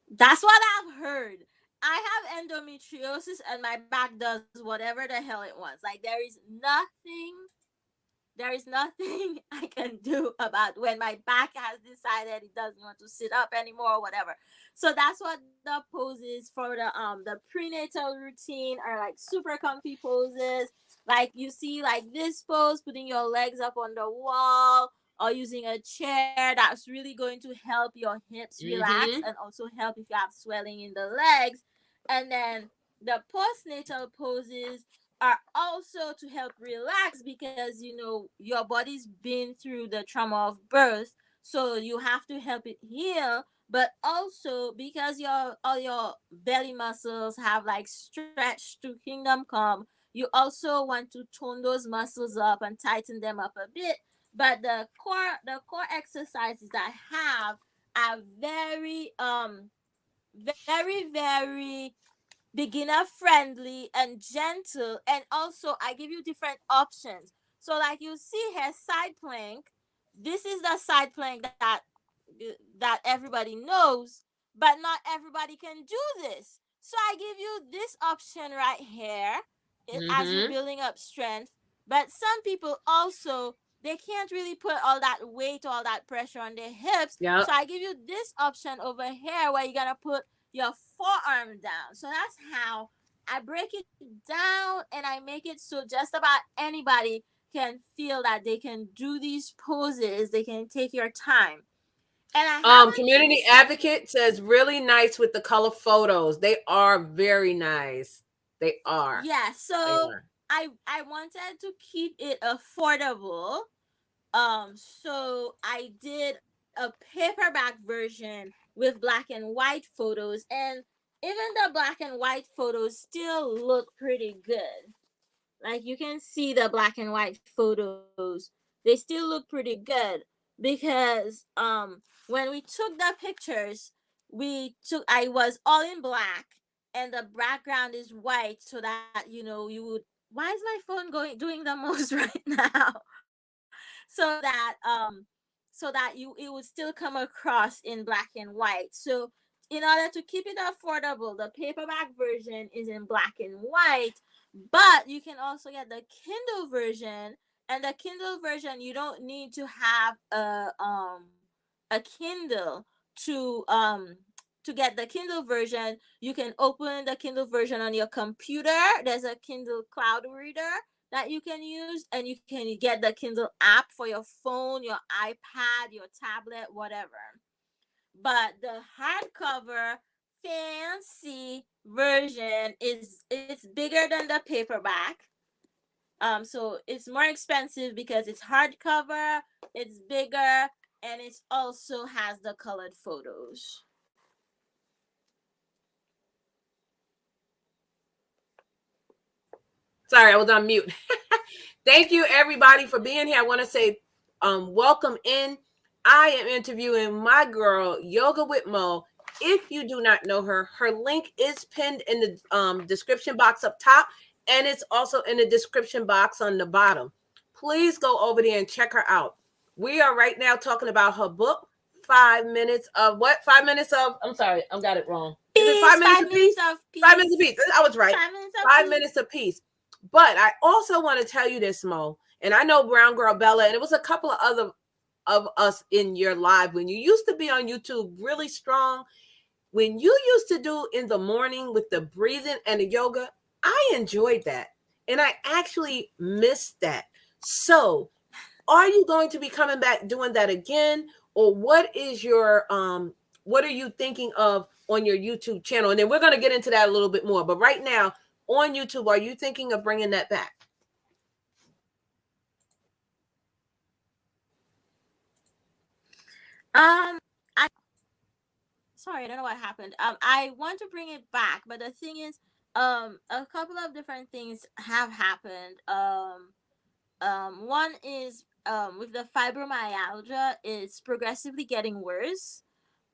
that's what I've heard. I have endometriosis and my back does whatever the hell it wants. Like there is nothing I can do about when my back has decided it doesn't want to sit up anymore or whatever. So that's what the poses for the prenatal routine are, like super comfy poses. Like you see like this pose, putting your legs up on the wall or using a chair, that's really going to help your hips relax Mm-hmm. and also help if you have swelling in the legs. And then the postnatal poses are also to help relax, because your body's been through the trauma of birth, so you have to help it heal. But also because your all your belly muscles have like stretched to kingdom come, you also want to tone those muscles up and tighten them up a bit. But the core exercises I have are very beginner friendly and gentle, and also I give you different options. So like you see here, side plank. This is the side plank that everybody knows, but not everybody can do this. So I give you this option right here, as you're Mm-hmm. building up strength. But some people also, they can't really put all that weight, all that pressure on their hips. Yep. So I give you this option over here where you're gonna put your forearm down. So that's how I break it down, and I make it so just about anybody can feel that they can do these poses. They can take your time. And I have a Community C-section. advocate says really nice with the color photos. They are very nice. They are. Yeah, They so are. I wanted to keep it affordable. So I did a paperback version with black and white photos, and even the black and white photos still look pretty good. Like you can see the black and white photos, they still look pretty good, because when we took the pictures, I was all in black, and the background is white, so that you would, why is my phone doing the most right now? So that it would still come across in black and white. So in order to keep it affordable, the paperback version is in black and white, but you can also get the Kindle version. And the Kindle version, you don't need to have a Kindle to get the Kindle version. You can open the Kindle version on your computer. There's a Kindle Cloud Reader that you can use, and you can get the Kindle app for your phone, your iPad, your tablet, whatever. But the hardcover fancy version is, it's bigger than the paperback. So it's more expensive because it's hardcover, it's bigger, and it also has the colored photos. Sorry, I was on mute. Thank you, everybody, for being here. I want to say welcome in. I am interviewing my girl, Yoga with Mo. If you do not know her, her link is pinned in the description box up top, and it's also in the description box on the bottom. Please go over there and check her out. We are right now talking about her book, 5 minutes of what? 5 minutes of, I'm sorry, I got it wrong. Is it 5 minutes of peace? 5 minutes of peace. I was right. 5 minutes of peace. But I also want to tell you this, Mo, and I know Brown Girl Bella, and it was a couple of other of us in your live when you used to be on YouTube really strong. When you used to do in the morning with the breathing and the yoga, I enjoyed that. And I actually missed that. So are you going to be coming back doing that again? Or what is your what are you thinking of on your YouTube channel? And then we're going to get into that a little bit more. But right now on YouTube, are you thinking of bringing that back? I sorry, I don't know what happened. I want to bring it back, but the thing is, a couple of different things have happened. One is, with the fibromyalgia, it's progressively getting worse.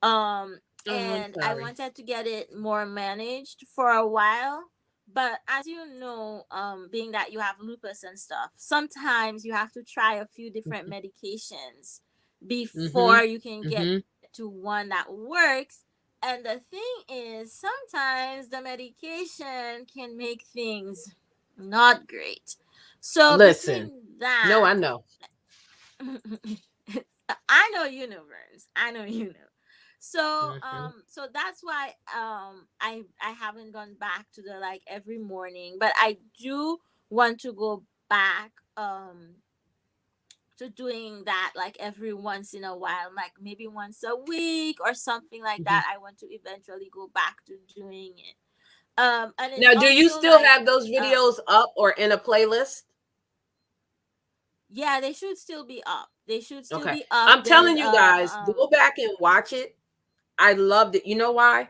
And I wanted to get it more managed for a while. But as you know, being that you have lupus and stuff, sometimes you have to try a few different medications before you can get to one that works. And the thing is, sometimes the medication can make things not great. So Listen, between that, no, I know. I know you know, Vernes. I know you know. So so that's why I haven't gone back to the like every morning, but I do want to go back to doing that like every once in a while, like maybe once a week or something like that. I want to eventually go back to doing it. And it's Now, do you also still like, have those videos up or in a playlist? yeah, they should still be up. They should still Okay. be up. I'm There's telling you guys, go back and watch it. I loved it. You know why?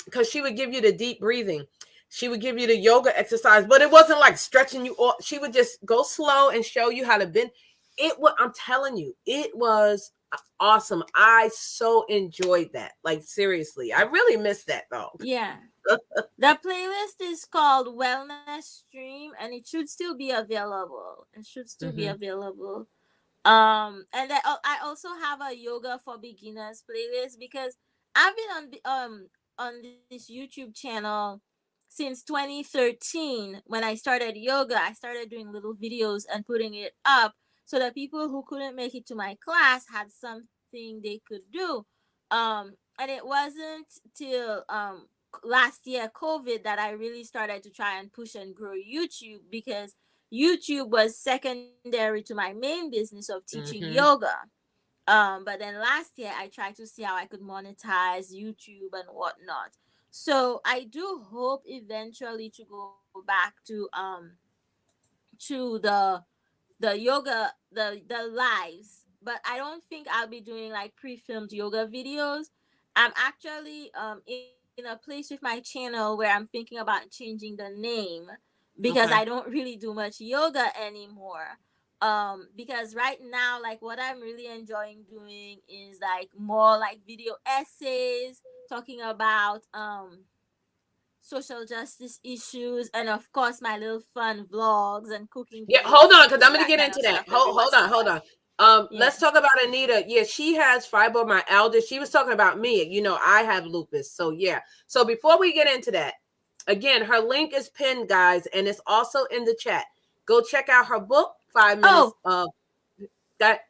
Because she would give you the deep breathing. She would give you the yoga exercise, but it wasn't like stretching you off. She would just go slow and show you how to bend. I'm telling you, it was awesome. I so enjoyed that. Like, seriously, I really missed that though. Yeah. The playlist is called Wellness Stream, and it should still be available. It should still be available. And I also have a yoga for beginners playlist, because I've been on this YouTube channel since 2013. When I started yoga, I started doing little videos and putting it up so that people who couldn't make it to my class had something they could do. And it wasn't till last year, COVID, that I really started to try and push and grow YouTube, because YouTube was secondary to my main business of teaching yoga. But then last year I tried to see how I could monetize YouTube and whatnot. So I do hope eventually to go back to the yoga, the lives. But I don't think I'll be doing like pre-filmed yoga videos. I'm actually in a place with my channel where I'm thinking about changing the name, because I don't really do much yoga anymore. Because right now, like, what I'm really enjoying doing is like more like video essays talking about social justice issues, and of course my little fun vlogs and cooking Yeah, videos hold on, and because I'm gonna that get kind of into that. stuff every Hold once in on, a hold while. on. Yeah. Let's talk about Anita. Yeah, she has fibromyalgia. She was talking about me. You know, I have lupus. So yeah. So before we get into that, again, her link is pinned, guys, and it's also in the chat. Go check out her book, 5 minutes of that.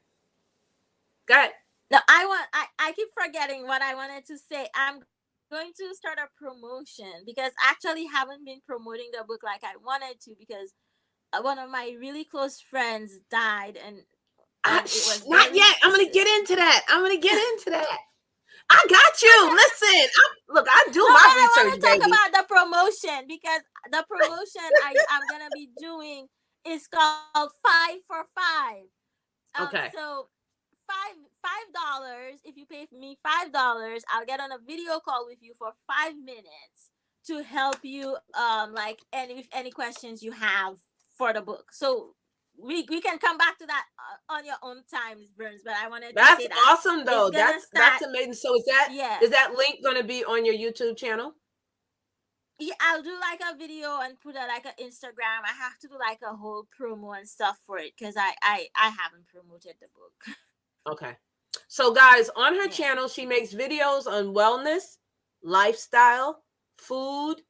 Got No, I keep forgetting what I wanted to say. I'm going to start a promotion because I actually haven't been promoting the book like I wanted to because one of my really close friends died, and it was not very yet. I'm gonna get into that. I got you. Listen, look, I do No, my but I want research, to talk baby. about the promotion because the promotion I'm gonna be doing is called 5 for 5. Okay. So $5 if you pay me $5, I'll get on a video call with you for 5 minutes to help you like any questions you have for the book. So we can come back to that on your own time, Vernes. But I wanted to That's say that awesome, it's though. gonna That's start. amazing. So is Yes. that link going to be on your YouTube channel? Yeah, I'll do like a video and put like an Instagram. I have to do like a whole promo and stuff for it because I haven't promoted the book. Okay. So, guys, on her Yeah. channel, she makes videos on wellness, lifestyle, food,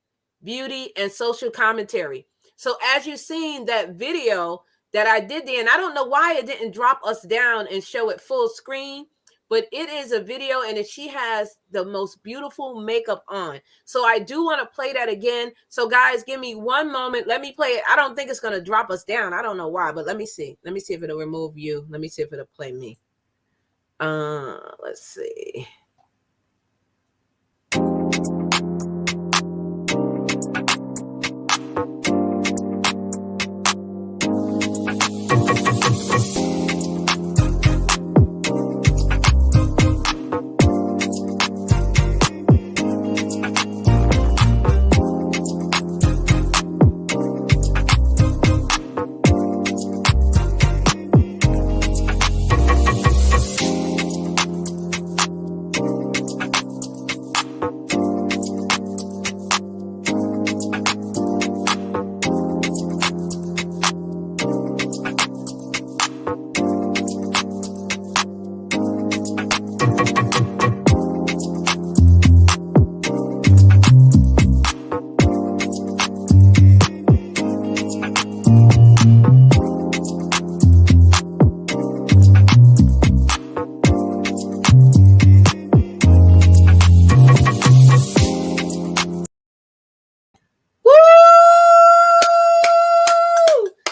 beauty, and social commentary. So, as you've seen that video that I did there, and I don't know why it didn't drop us down and show it full screen, but it is a video, and she has the most beautiful makeup on. So I do want to play that again. So guys, give me one moment. Let me play it. I don't think it's going to drop us down. I don't know why, but let me see. Let me see if it'll remove you. Let me see if it'll play me. Let's see.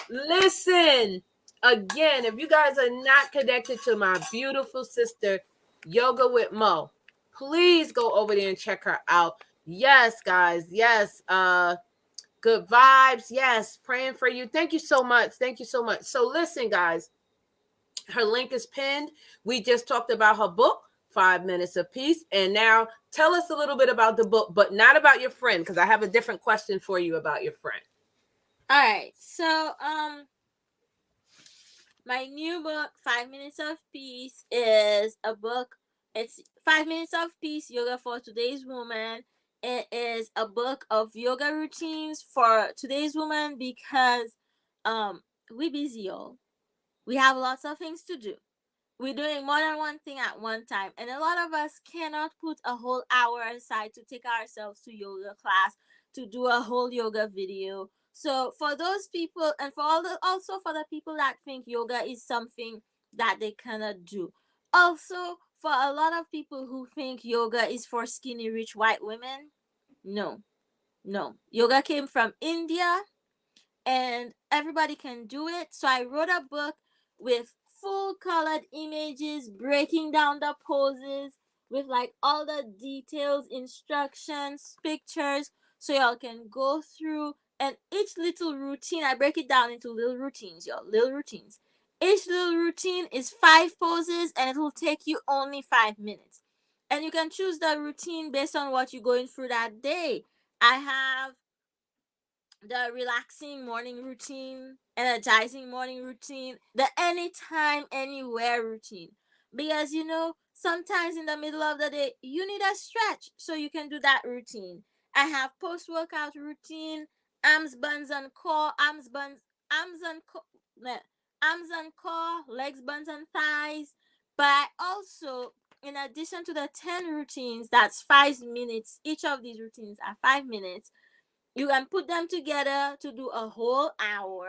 Listen, again, if you guys are not connected to my beautiful sister, Yoga with Mo, please go over there and check her out. Yes, guys. Yes. Good vibes. Yes. Praying for you. Thank you so much. Thank you so much. So listen, guys, her link is pinned. We just talked about her book, 5 Minutes of Peace. And now tell us a little bit about the book, but not about your friend, because I have a different question for you about your friend. All right. So my new book, 5 Minutes of Peace, is a book. It's 5 Minutes of Peace, Yoga for Today's Woman. It is a book of yoga routines for today's woman because we busy, y'all. We have lots of things to do. We're doing more than one thing at one time, and a lot of us cannot put a whole hour aside to take ourselves to yoga class, to do a whole yoga video. So for those people, and for also for the people that think yoga is something that they cannot do, also for a lot of people who think yoga is for skinny rich white women, no, no, yoga came from India and everybody can do it. So I wrote a book with full colored images, breaking down the poses with like all the details, instructions, pictures, so y'all can go through. And each little routine, I break it down into little routines, y'all, little routines. Each little routine is 5 poses, and it will take you only 5 minutes. And you can choose the routine based on what you're going through that day. I have the relaxing morning routine, energizing morning routine, the anytime, anywhere routine. Because sometimes in the middle of the day, you need a stretch, so you can do that routine. I have post-workout routine, arms, buns, and core, arms and core, arms and core, legs, buns, and thighs. But I also, in addition to the 10 routines, that's 5 minutes. Each of these routines are 5 minutes. You can put them together to do a whole hour.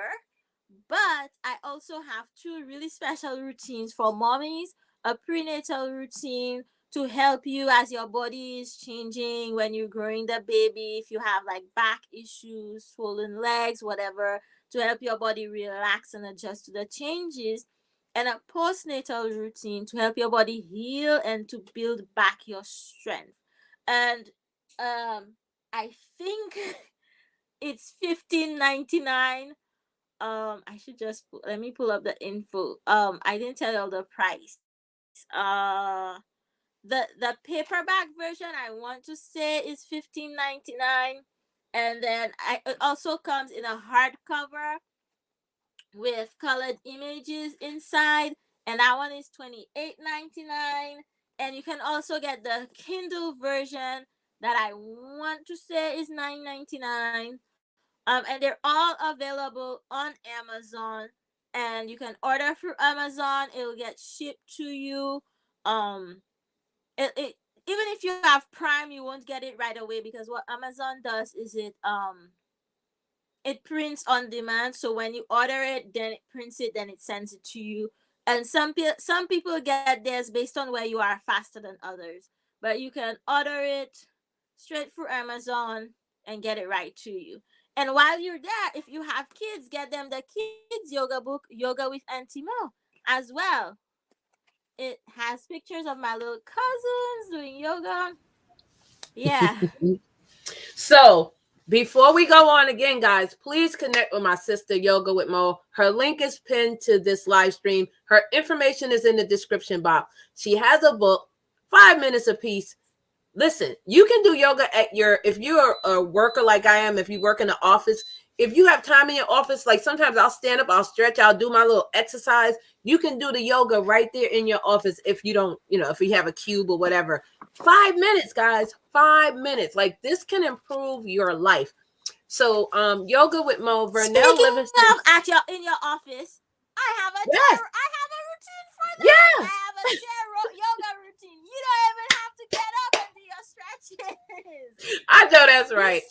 But I also have two really special routines for mommies, a prenatal routine to help you as your body is changing when you're growing the baby, if you have like back issues, swollen legs, whatever, to help your body relax and adjust to the changes, and a postnatal routine to help your body heal and to build back your strength. And I think it's 15.99. I should just let me pull up the info. I didn't tell you all the price. The paperback version I want to say is 15.99, and then it also comes in a hardcover with colored images inside, and that one is 28.99. And you can also get the Kindle version that I want to say is 9.99. And they're all available on Amazon, and you can order through Amazon. It'll get shipped to you. Um, it even if you have Prime, you won't get it right away, because what Amazon does is it prints on demand. So when you order it, then it prints it, then it sends it to you. And some people get theirs based on where you are faster than others. But you can order it straight through Amazon and get it right to you. And while you're there, if you have kids, get them the kids yoga book, Yoga with Auntie Mo, as well. It has pictures of my little cousins doing yoga. Yeah. So before we go on again, guys, please connect with my sister Yoga with Mo. Her link is pinned to this live stream. Her information is in the description box. She has a book, 5 minutes a piece. Listen, you can do yoga if you're a worker like I am, if you work in the office, if you have time in your office, like sometimes I'll stand up, I'll stretch, I'll do my little exercise. You can do the yoga right there in your office if you don't, if you have a cube or whatever. 5 minutes, guys, 5 minutes. Like this can improve your life. So, Yoga with Mo, Vernell Speaking Livingston. of in your office, I have a Yes. I have a routine for that. Yeah. I have a chair yoga routine. You don't even have to get up and do your stretches. I know that's right.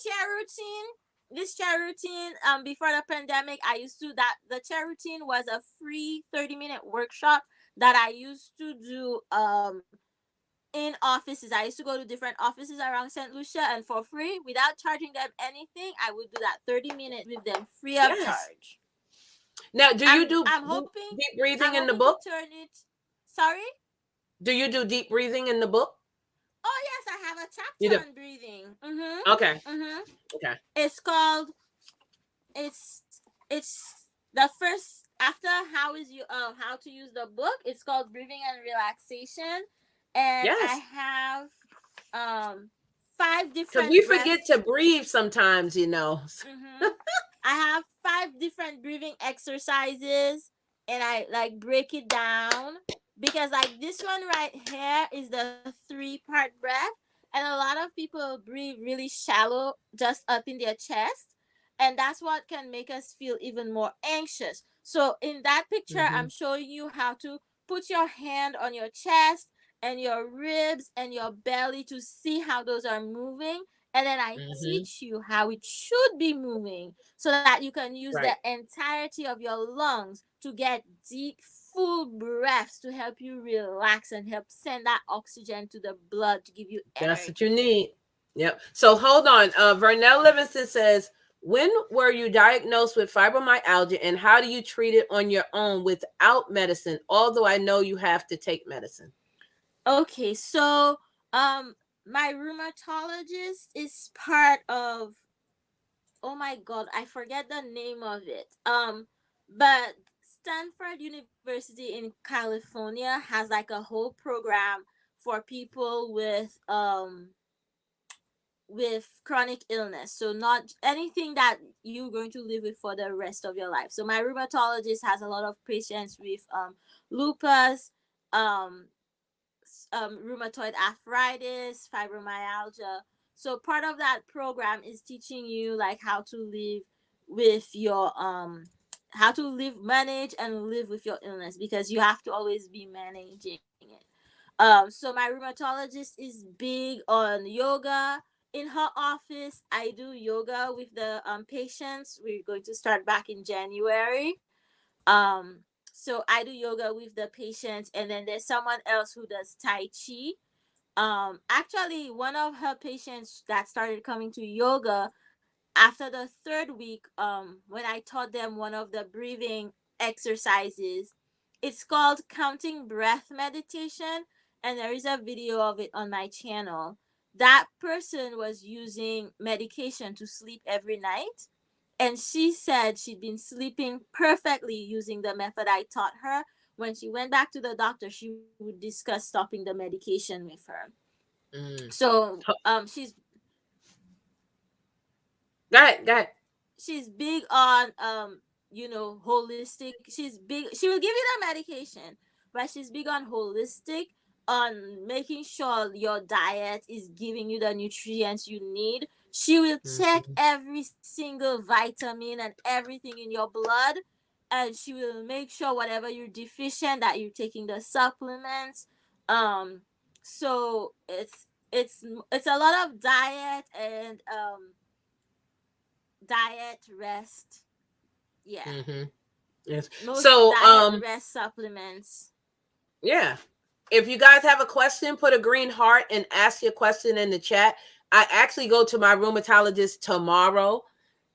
This chair routine, before the pandemic, I used to the chair routine was a free 30-minute workshop that I used to do in offices. I used to go to different offices around St. Lucia, and for free, without charging them anything, I would do that 30 minutes with them free of charge. Now, do you do deep breathing in the book? Sorry? Do you do deep breathing in the book? Oh, yes, I have a chapter on breathing. Mm-hmm. Okay. Mm-hmm. Okay. It's called, it's the first, after how to use the book, it's called Breathing and Relaxation. And I have 5 different, because we forget to breathe sometimes, Mm-hmm. I have 5 different breathing exercises, and I like break it down, because like this one right here is the 3-part breath, and a lot of people breathe really shallow, just up in their chest, and that's what can make us feel even more anxious. So in that picture, I'm showing you how to put your hand on your chest and your ribs and your belly to see how those are moving. And then I teach you how it should be moving, so that you can use the entirety of your lungs to get deep, full breaths to help you relax and help send that oxygen to the blood to give you energy. That's what you need. Yep. So hold on. Vernell Livingston says, when were you diagnosed with fibromyalgia, and how do you treat it on your own without medicine? Although I know you have to take medicine. Okay, so my rheumatologist is part of, oh my god, I forget the name of it. But Stanford University in California has like a whole program for people with chronic illness, so not anything that you're going to live with for the rest of your life. So my rheumatologist has a lot of patients with lupus, rheumatoid arthritis, fibromyalgia. So part of that program is teaching you like how to live with your how to live, manage and live with your illness, because you have to always be managing it. So my rheumatologist is big on yoga. In her office, I do yoga with the patients. We're going to start back in January. Um, so I do yoga with the patients, and then there's someone else who does Tai Chi. Actually, one of her patients that started coming to yoga after the third week, when I taught them one of the breathing exercises, it's called counting breath meditation, and there is a video of it on my channel. That person was using medication to sleep every night, and she said she'd been sleeping perfectly using the method I taught her. When she went back to the doctor, she would discuss stopping the medication with her. Mm. So she's Go ahead. Go ahead. she's big on holistic. She will give you the medication, but she's big on holistic, on making sure your diet is giving you the nutrients you need. She will check Mhm. every single vitamin and everything in your blood, and she will make sure whatever you're deficient, that you're taking the supplements. So it's a lot of diet, rest. Yeah. Mm-hmm. Yes. Mostly So, diet, rest, supplements. yeah. If you guys have a question, put a green heart and ask your question in the chat. I actually go to my rheumatologist tomorrow.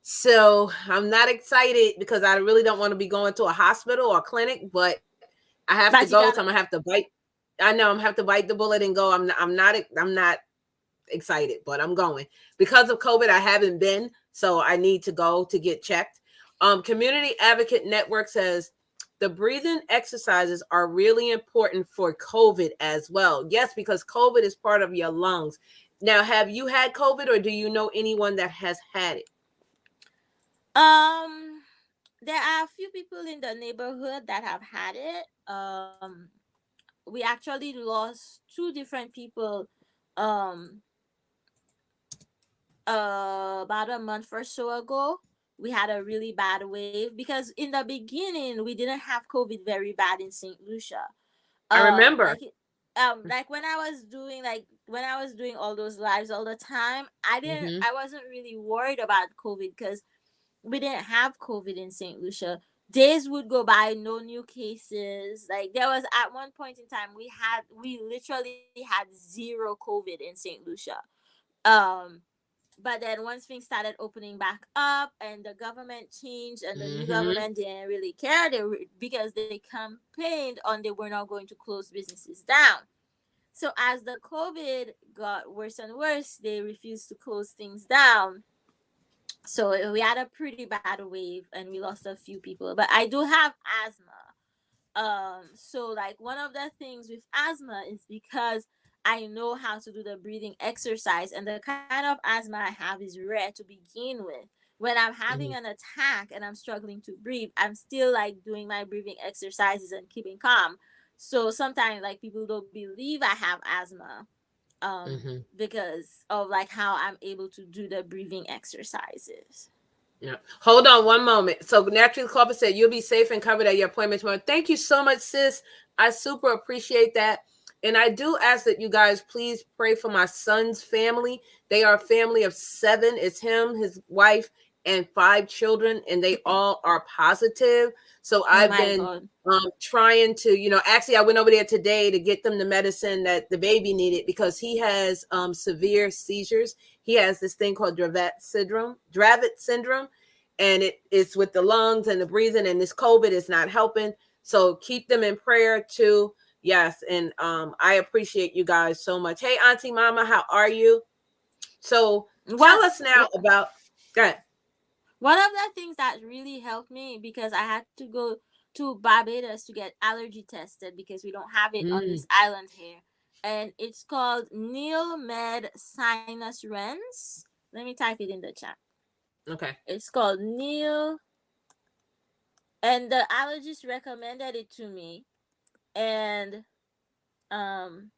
So I'm not excited because I really don't want to be going to a hospital or clinic, but I have to But you go. So gotta I'm gonna go. have to bite. I know I'm gonna have to bite the bullet and go. I'm not excited, but I'm going. Because of COVID, I haven't been, so I need to go to get checked. Community Advocate Network says the breathing exercises are really important for COVID as well. Yes, because COVID is part of your lungs. Now, have you had COVID, or do you know anyone that has had it? Um, there are a few people in the neighborhood that have had it. We actually lost two different people. Um, about a month or so ago, we had a really bad wave because in the beginning we didn't have COVID very bad in St. Lucia. I remember. Like when I was doing all those lives all the time, Mm-hmm. I wasn't really worried about COVID because we didn't have COVID in St. Lucia. Days would go by, no new cases. Like there was at one point in time we literally had zero COVID in St. Lucia. Um but then once things started opening back up and the government changed and the new Mm-hmm. government didn't really care, because they campaigned on they were not going to close businesses down. So as the COVID got worse and worse, they refused to close things down. So we had a pretty bad wave and we lost a few people. But I do have asthma. So like one of the things with asthma is because I know how to do the breathing exercise, and the kind of asthma I have is rare to begin with. When I'm having Mm-hmm. an attack and I'm struggling to breathe, I'm still like doing my breathing exercises and keeping calm. So sometimes like people don't believe I have asthma, Mm-hmm. because of like how I'm able to do the breathing exercises. Yeah. Hold on one moment. So Naturally Corporate said you'll be safe and covered at your appointment tomorrow. Thank you so much, sis. I super appreciate that. And I do ask that you guys please pray for my son's family. They are a family of 7. It's him, his wife, and 5 children, and they all are positive. So Oh I've my been god. trying to, actually, I went over there today to get them the medicine that the baby needed because he has severe seizures. He has this thing called Dravet syndrome, and it's with the lungs and the breathing, and this COVID is not helping. So keep them in prayer too. Yes, and I appreciate you guys so much. Hey, Auntie Mama, how are you? So What, tell us now what about. Go ahead. one of the things that really helped me, because I had to go to Barbados to get allergy tested because we don't have it on Mm, this island here. And it's called Neil Med Sinus Rens. Let me type it in the chat. okay. It's called Neil, and the allergist recommended it to me. And um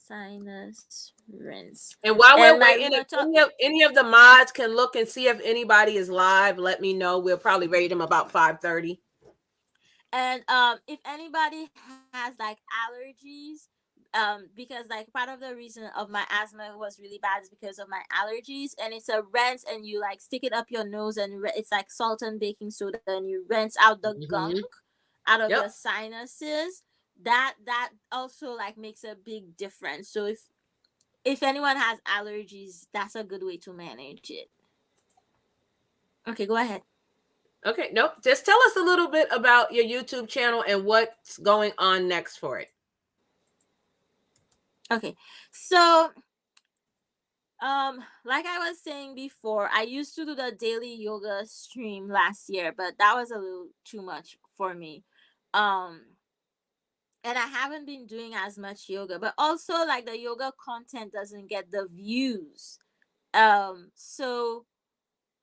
sinus rinse. And while And we're my waiting, if any of the mods can look and see if anybody is live, let me know. We'll probably rate them about 5:30. And if anybody has like allergies, because like part of the reason of my asthma was really bad is because of my allergies, and it's a rinse, and you like stick it up your nose, and it's like salt and baking soda, and you rinse out the gunk Mm-hmm. out of your Yep. sinuses. That also like makes a big difference. So if anyone has allergies, that's a good way to manage it. Okay, go ahead. Okay. Nope. Just tell us a little bit about your YouTube channel and what's going on next for it. Okay, so like I was saying before, I used to do the daily yoga stream last year, but that was a little too much for me. Um, and I haven't been doing as much yoga, but also like the yoga content doesn't get the views. Um, so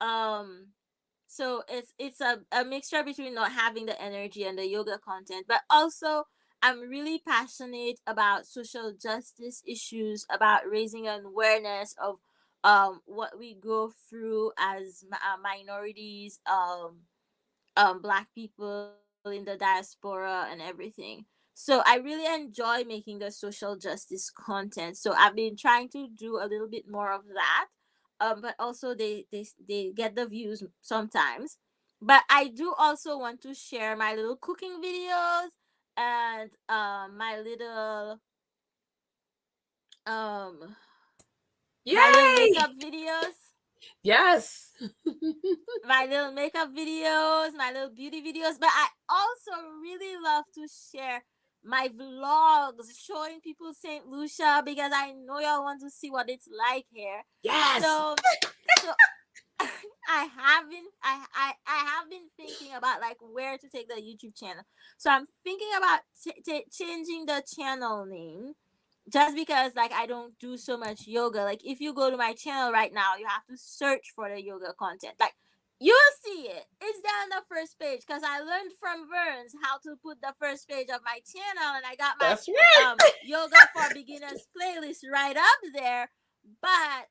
um so it's a mixture between not having the energy and the yoga content, but also I'm really passionate about social justice issues, about raising an awareness of what we go through as minorities, black people in the diaspora and everything. So I really enjoy making the social justice content, so I've been trying to do a little bit more of that. But also they get the views sometimes. But I do also want to share my little cooking videos, and um my little Yay! makeup videos, Yes. my little beauty videos. But I also really love to share my vlogs showing people St. Lucia, because I know y'all want to see what it's like here. Yes. So I have been thinking about like where to take the YouTube channel. So I'm thinking about changing the channel name, just because like I don't do so much yoga. Like if you go to my channel right now, you have to search for the yoga content. Like you'll see it. It's there on the first page, because I learned from Vernes how to put the first page of my channel, and I got my That's right. yoga for beginners playlist right up there. But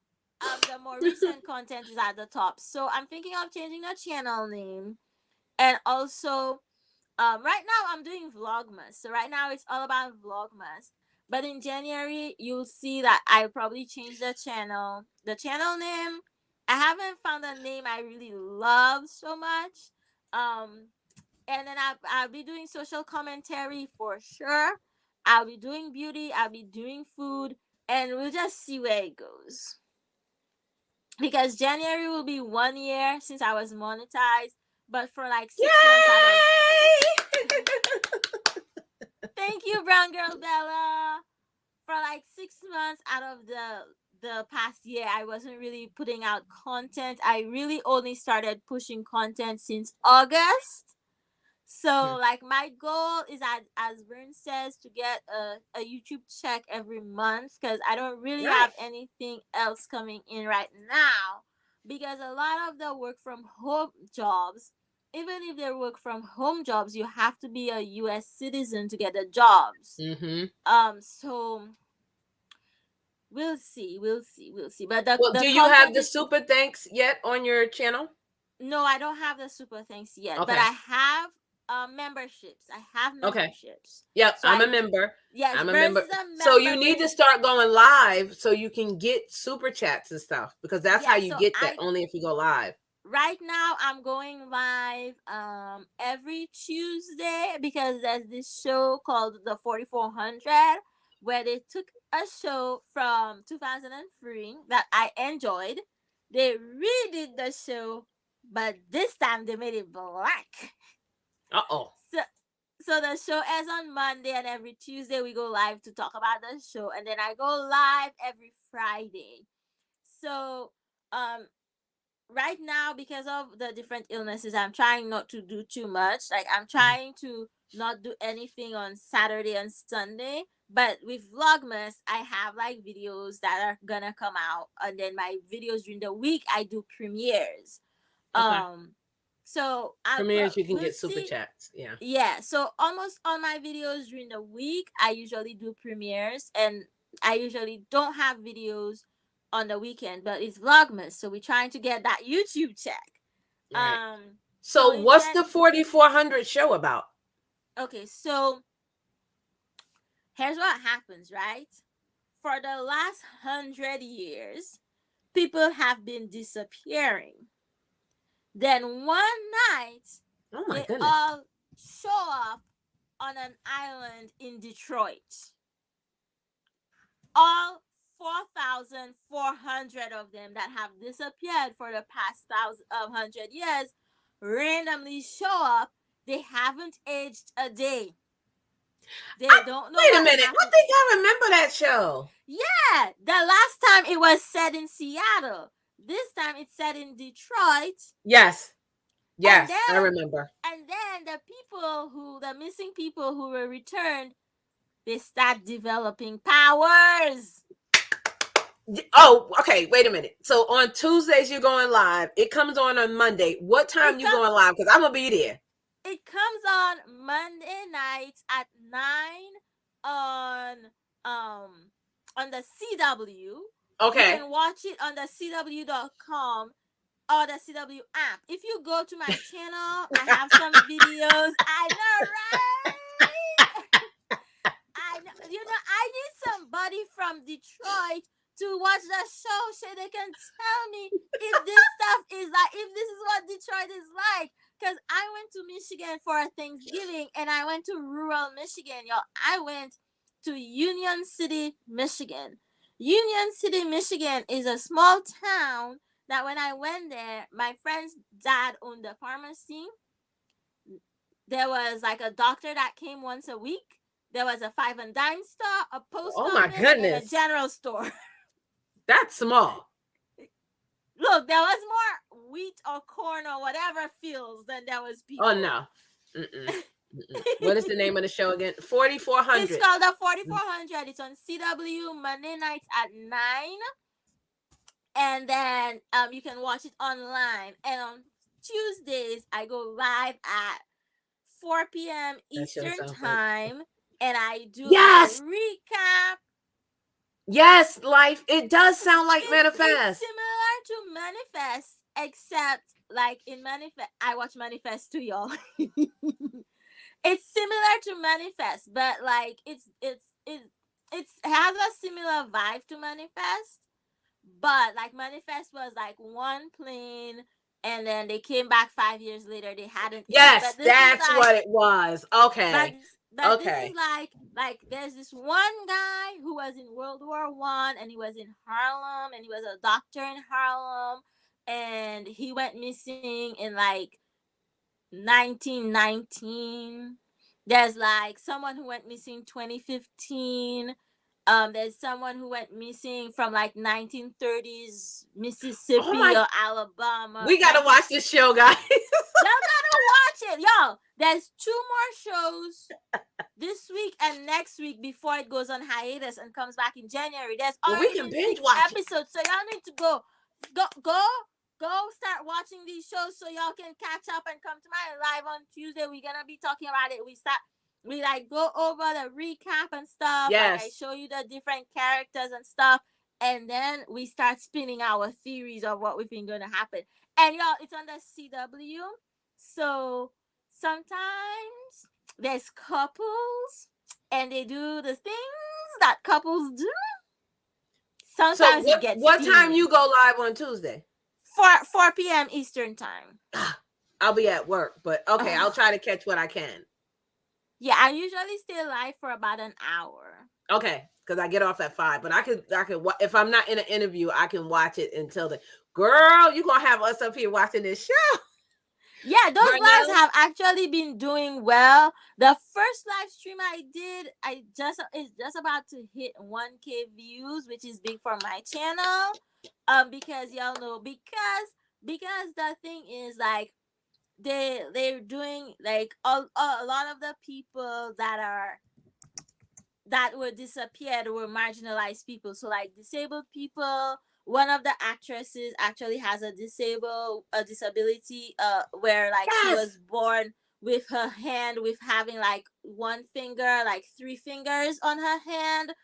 the more recent content is at the top. So I'm thinking of changing the channel name. And also right now I'm doing vlogmas, so right now it's all about vlogmas. But in January you'll see that I probably change the channel name. I haven't found a name I really love so much. um and then I'll be doing social commentary for sure. I'll be doing beauty, I'll be doing food, and we'll just see where it goes, because January will be 1 year since I was monetized. But for like 6 months out of Yay! thank you, Brown Girl Bella. For like 6 months out of the past year, I wasn't really putting out content. I really only started pushing content since August. So like my goal is, as Vern says, to get a YouTube check every month, because I don't really Right. have anything else coming in right now, because a lot of the work from home jobs, even if they're work from home jobs, you have to be a US citizen to get the jobs. Mm-hmm. So we'll see. But Well, the do you have content the is, super thanks yet on your channel? no, I don't have the super thanks yet, but Okay. I have memberships. I have Okay. memberships. Yep. So I'm a I member. Yes, I'm a Verse member. is a So member, you but need to start going live so you can get super chats and stuff, because that's how yeah. you So get that, I only if you go live. right now I'm going live every Tuesday, because there's this show called the 4400, where they took a show from 2003 that I enjoyed. They redid the show, but this time they made it black. Uh-oh. So so the show airs on Monday, and every Tuesday we go live to talk about the show, and then I go live every Friday. So um right now, because of the different illnesses, I'm trying not to do too much. Like I'm trying to not do anything on Saturday and Sunday. But with Vlogmas, I have like videos that are gonna come out, and then my videos during the week I do premieres. Okay. Um so I Premieres, you can we'll get super see. chats. Yeah. Yeah, so almost all my videos during the week I usually do premieres, and I usually don't have videos on the weekend, but it's Vlogmas, so we're trying to get that YouTube check. Right. So So what's the 4400 show about? Okay, so here's what happens, right? For the last 100 years, people have been disappearing. Then one night, Oh my they goodness. all show up on an island in Detroit. All 4,400 of them that have disappeared for the past 100 years randomly show up. They haven't aged a day. They don't know. Wait a minute. I think I remember that show. Yeah, the last time it was set in Seattle. This time it's set in Detroit. Yes. Yes, then, I remember. And then the missing people who were returned, they start developing powers. Oh, okay. Wait a minute. So on Tuesdays you're going live. It comes on Monday. What time you going live? Because I'm gonna be there. It comes on Monday nights at 9 on the CW. Okay. You can watch it on the CW.com or the CW app. If you go to my channel, I have some videos. I know, right? I know. I need somebody from Detroit to watch the show so they can tell me if this stuff is like, if this is what Detroit is like. Because I went to Michigan for Thanksgiving and I went to rural Michigan, y'all. I went to Union City, Michigan. Union City, Michigan is a small town that when I went there, my friend's dad owned a pharmacy. There was like a doctor that came once a week. There was a 5 and dime store, a post office, and a general store. That's small. Look, there was more wheat or corn or whatever fields than there was people. Oh, no. What is the name of the show again? 4400. It's called the 4400. It's on CW Monday nights at 9. And then you can watch it online. And on Tuesdays, I go live at 4 p.m. Eastern time. And I do a recap. Yes, life. It does sound like Manifest. It's similar to Manifest, except like in Manifest, I watch Manifest too, y'all. It's similar to Manifest, but like it has a similar vibe to Manifest. But like Manifest was like one plane, and then they came back 5 years later. They hadn't. Yes, that's like, what it was. Okay. But this is like there's this one guy who was in World War I, and he was in Harlem, and he was a doctor in Harlem, and he went missing in like 1919. There's like someone who went missing 2015. There's someone who went missing from like 1930s Mississippi or Alabama. We gotta watch this show, guys. Y'all gotta watch it, y'all. There's 2 more shows this week and next week before it goes on hiatus and comes back in January. There's already 6 episodes, so y'all need to go start watching these shows so y'all can catch up and come to my live on Tuesday. We're gonna be talking about it. We like go over the recap and stuff. Yes. Like I show you the different characters and stuff. And then we start spinning our theories of what we think gonna happen. And y'all, it's on the CW. So sometimes there's couples and they do the things that couples do. Sometimes it gets what time you go live on Tuesday? 4 p.m. Eastern time. I'll be at work, but okay, I'll try to catch what I can. Yeah, I usually stay live for about an hour. Okay, because I get off at 5, but I could if I'm not in an interview, I can watch it until the girl. You gonna have us up here watching this show? Yeah, those lives have actually been doing well. The first live stream I did, it's just about to hit 1K views, which is big for my channel. Because y'all know, because the thing is like they're doing like a lot of the people that were disappeared were marginalized people. So like disabled people. One of the actresses actually has a disability where like she was born with her hand with having like one finger, like 3 fingers on her hand.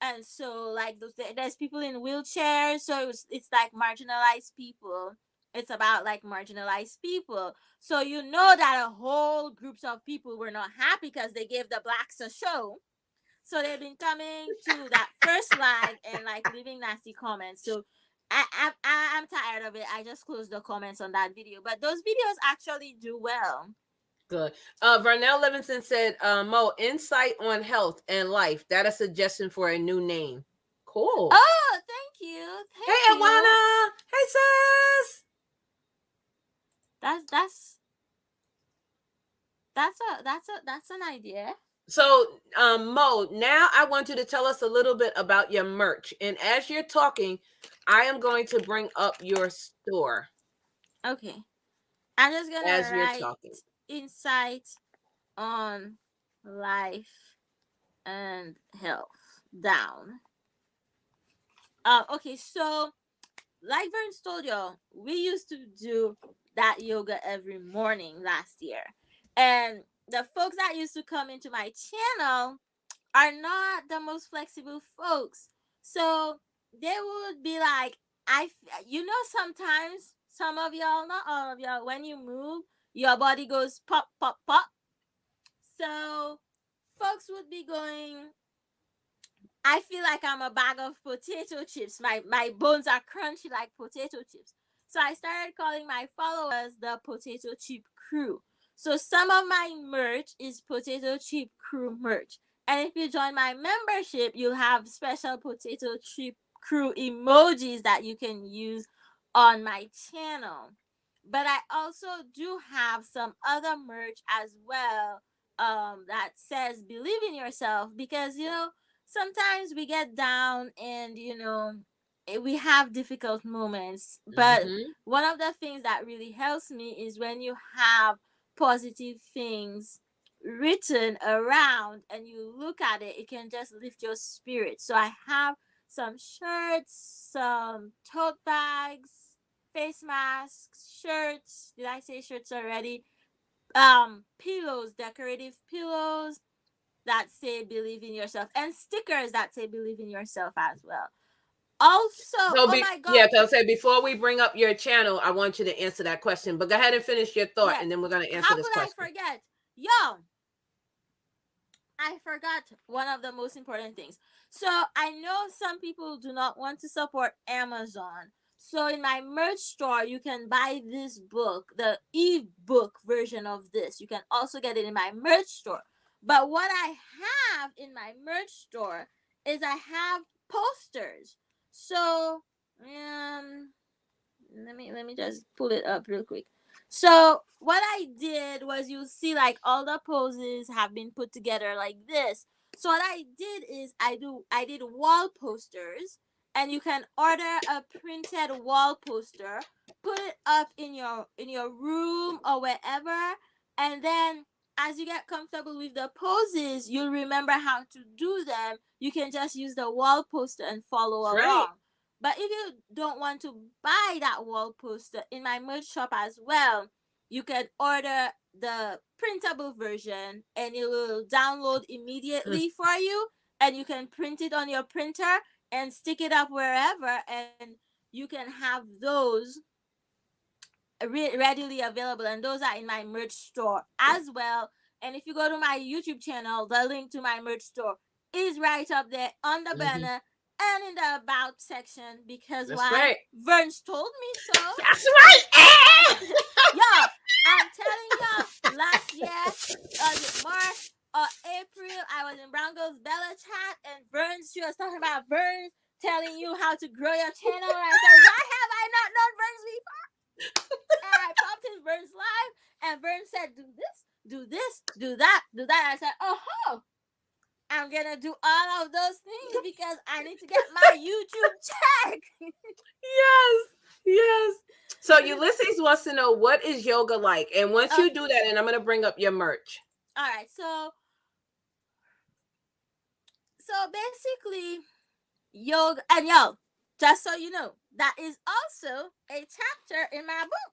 And so like there's people in wheelchairs, so it's like marginalized people. It's about like marginalized people. So you know that a whole groups of people were not happy because they gave the blacks a show. So they've been coming to that first live and like leaving nasty comments. So I'm tired of it. I just closed the comments on that video. But those videos actually do well. Good. Vernell Livingston said, Mo, insight on health and life. That a suggestion for a new name. Cool. Oh, thank you. Hey, Thank you. Edwana. Hey, sis. That's an idea. So, Mo, now I want you to tell us a little bit about your merch. And as you're talking, I am going to bring up your store. Okay. I'm just gonna As you're write talking. insight on life and health down. Okay, so like Vernes told y'all, we used to do that yoga every morning last year. And the folks that used to come into my channel are not the most flexible folks. So they would be like, sometimes some of y'all, not all of y'all, when you move, your body goes pop, pop, pop. So folks would be going, I feel like I'm a bag of potato chips. My bones are crunchy like potato chips. So I started calling my followers the potato chip crew. So some of my merch is potato chip crew merch. And if you join my membership, you'll have special potato chip crew emojis that you can use on my channel. But I also do have some other merch as well, that says believe in yourself, because sometimes we get down and we have difficult moments, but one of the things that really helps me is when you have positive things written around and you look at it, it can just lift your spirit. So I have some shirts, some tote bags, face masks, shirts. Did I say shirts already? Pillows, decorative pillows that say believe in yourself, and stickers that say believe in yourself as well. Also, So my god. Yeah, I'll say before we bring up your channel, I want you to answer that question. But go ahead and finish your thought, and then we're gonna answer this question. How could I forget? Yo, I forgot one of the most important things. So I know some people do not want to support Amazon. So in my merch store, you can buy this book, the e-book version of this. You can also get it in my merch store. But what I have in my merch store is I have posters. So let me just pull it up real quick. So what I did was, you see like all the poses have been put together like this. So what I did is I did wall posters, and you can order a printed wall poster, put it up in your room or wherever, and then as you get comfortable with the poses, you'll remember how to do them. You can just use the wall poster and follow along. Right. But if you don't want to buy that wall poster, in my merch shop as well, you can order the printable version and it will download immediately for you, and you can print it on your printer and stick it up wherever, and you can have those readily available, and those are in my merch store as well. And if you go to my YouTube channel, the link to my merch store is right up there on the banner and in the about section, because That's right. Vernes told me so. That's right. Yo, I'm telling y'all, last year, March or April, I was in Brown Girls Bella chat, and Vernes, she was talking about Vernes telling you how to grow your channel. And I said, why have I not known Vernes before? And I popped in Vernes live, and Vernes said, do this, do that. I said, oh, I'm gonna do all of those things because I need to get my YouTube check. Yes. So Ulysses wants to know, what is yoga like? And once you do that, and I'm gonna bring up your merch. All right, so basically, yoga, and yo, just so you know, that is also a chapter in my book.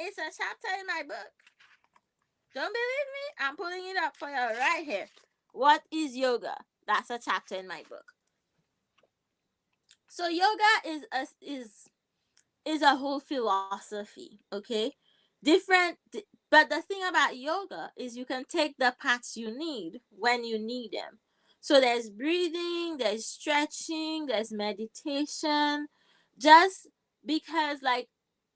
It's a chapter in my book. Don't believe me? I'm putting it up for you right here. What is yoga? That's a chapter in my book. So yoga is a whole philosophy, okay? Different, but the thing about yoga is you can take the paths you need when you need them. So there's breathing, there's stretching, there's meditation, just because like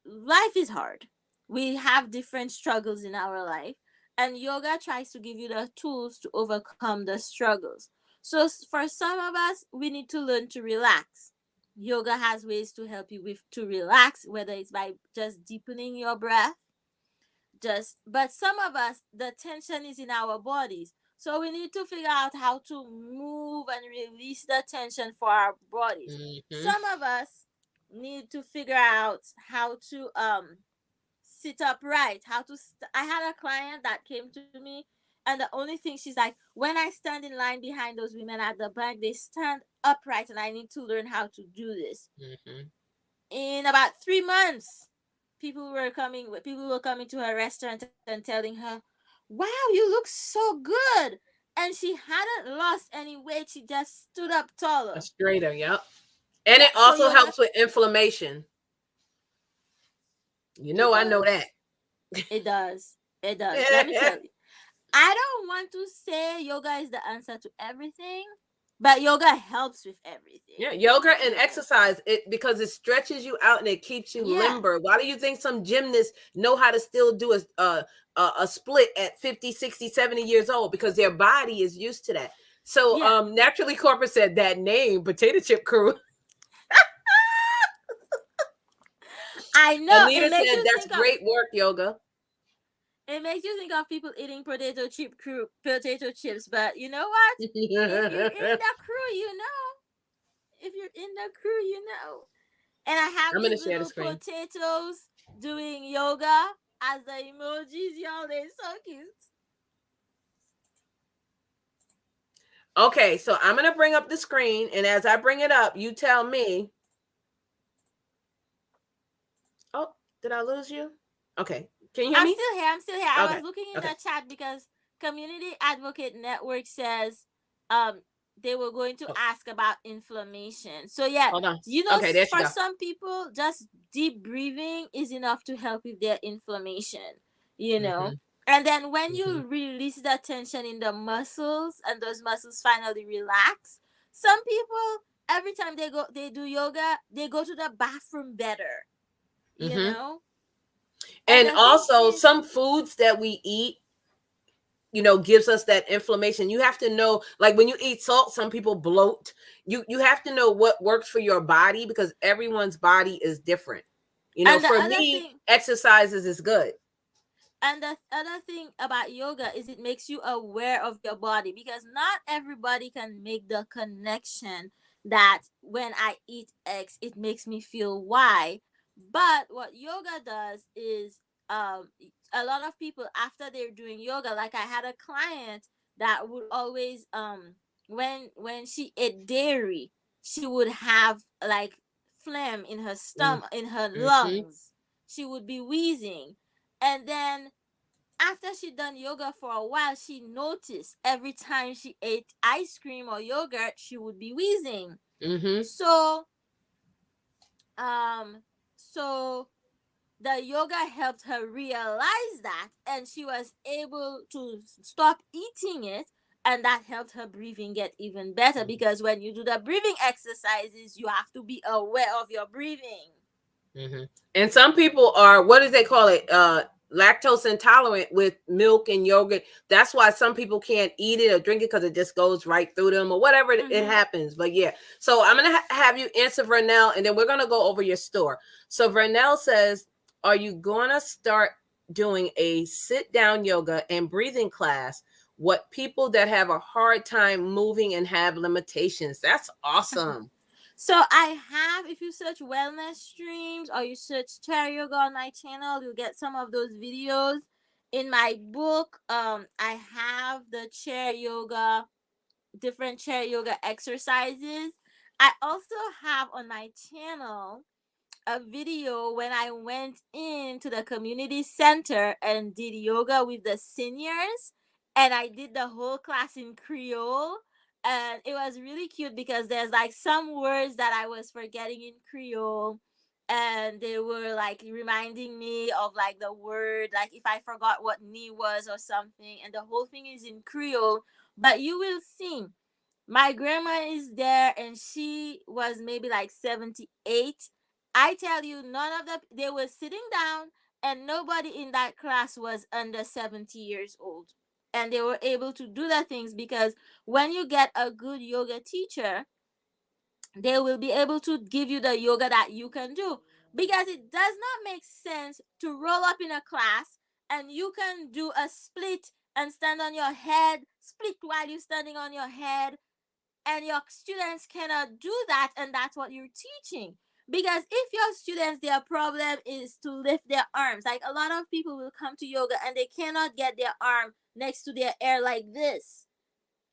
life is hard. We have different struggles in our life, and yoga tries to give you the tools to overcome the struggles. So for some of us, we need to learn to relax. Yoga has ways to help you with to relax, whether it's by just deepening your breath, just but some of us the tension is in our bodies. So we need to figure out how to move and release the tension for our bodies. Mm-hmm. Some of us need to figure out how to sit upright, I had a client that came to me, and the only thing she's like, when I stand in line behind those women at the bank, they stand upright, and I need to learn how to do this. Mm-hmm. In about 3 months, people were coming to her restaurant and telling her, wow, you look so good. And she hadn't lost any weight, she just stood up A taller. straighter, yep. And Yeah, it so also yoga, helps with inflammation. You it know, I know that. does. It does. Let me tell you, I don't want to say yoga is the answer to everything, but yoga helps with everything. Yeah, yoga and You know. exercise, it because it stretches you out and it keeps you Yeah. limber. Why do you think some gymnasts know how to still do a split at 50, 60, 70 years old? Because their body is used to that. So Yeah. naturally corporate said that name, potato chip crew. I know Anita said that's great work, yoga. it makes you think of people eating potato chips, but you know what? If you're in the crew, you know. If you're in the crew, you know. And I have I'm gonna these share the little screen. potatoes doing yoga as the emojis, y'all. They're so cute. Okay, so I'm gonna bring up the screen, and as I bring it up, you tell me. Oh, did I lose you? Okay, can you hear I'm me? still here. I'm still here. I Okay, was looking in okay. the chat because Community Advocate Network says um they were going to Oh, ask about inflammation. So yeah, hold on. you know, Okay, there she for go. some people, just deep breathing is enough to help with their inflammation. You know, Mm-hmm, and then when mm-hmm. you release the tension in the muscles and those muscles finally relax, some people every time they do yoga, they go to the bathroom better. You Mm-hmm. know, and And the thing also, is, some foods that we eat, gives us that inflammation. You have to know, like when you eat salt, some people bloat. You have to know what works for your body because everyone's body is different. and the For other me, thing exercises is good. And the other thing about yoga is it makes you aware of your body, because not everybody can make the connection that when I eat X, it makes me feel Y. But what yoga does is a lot of people after they're doing yoga, like I had a client that would always when she ate dairy, she would have like phlegm in her stomach, in her Mm-hmm. lungs. She would be wheezing. And then after she done yoga for a while, she noticed every time she ate ice cream or yogurt, she would be wheezing. Mm-hmm. So, um, so the yoga helped her realize that, and she was able to stop eating it, and that helped her breathing get even better, because when you do the breathing exercises, you have to be aware of your breathing. Mm-hmm. And some people are, what do they call it? Lactose intolerant with milk and yogurt. That's why some people can't eat it or drink it because it just goes right through them or whatever it Mm-hmm. happens. But yeah, so I'm gonna have you answer Vernell, and then we're gonna go over your store. So Vernell says, "Are you gonna start doing a sit down yoga and breathing class? What people that have a hard time moving and have limitations? That's awesome." So I have, if you search wellness streams or you search chair yoga on my channel, you'll get some of those videos. In my book, I have the chair yoga, different chair yoga exercises. I also have on my channel a video when I went into the community center and did yoga with the seniors, and I did the whole class in Creole. And it was really cute because there's like some words that I was forgetting in Creole, and they were like reminding me of like the word, like if I forgot what knee was or something, and the whole thing is in Creole. But you will see, my grandma is there, and she was maybe like 78. I tell you, none of the they were sitting down, and nobody in that class was under 70 years old. And they were able to do the things because when you get a good yoga teacher, they will be able to give you the yoga that you can do, because it does not make sense to roll up in a class and you can do a split and stand on your head, split while you're standing on your head, and your students cannot do that, and that's what you're teaching. Because if your students, their problem is to lift their arms, like a lot of people will come to yoga and they cannot get their arm next to their ear like this.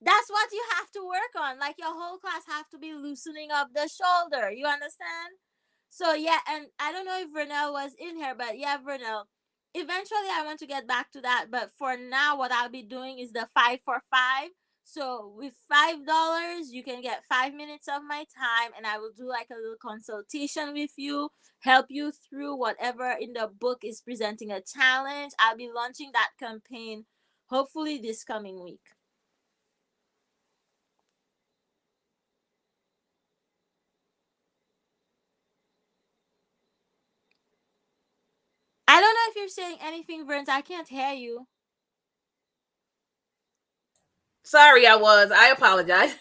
That's what you have to work on. Like your whole class have to be loosening up the shoulder. You understand? So yeah, and I don't know if Vernell was in here, but yeah, Vernell. Eventually I want to get back to that, but for now what I'll be doing is the 5 for 5. So with $5, you can get 5 minutes of my time, and I will do like a little consultation with you, help you through whatever in the book is presenting a challenge. I'll be launching that campaign hopefully this coming week. I don't know if you're saying anything, Vernes. I can't hear you. Sorry, I apologize.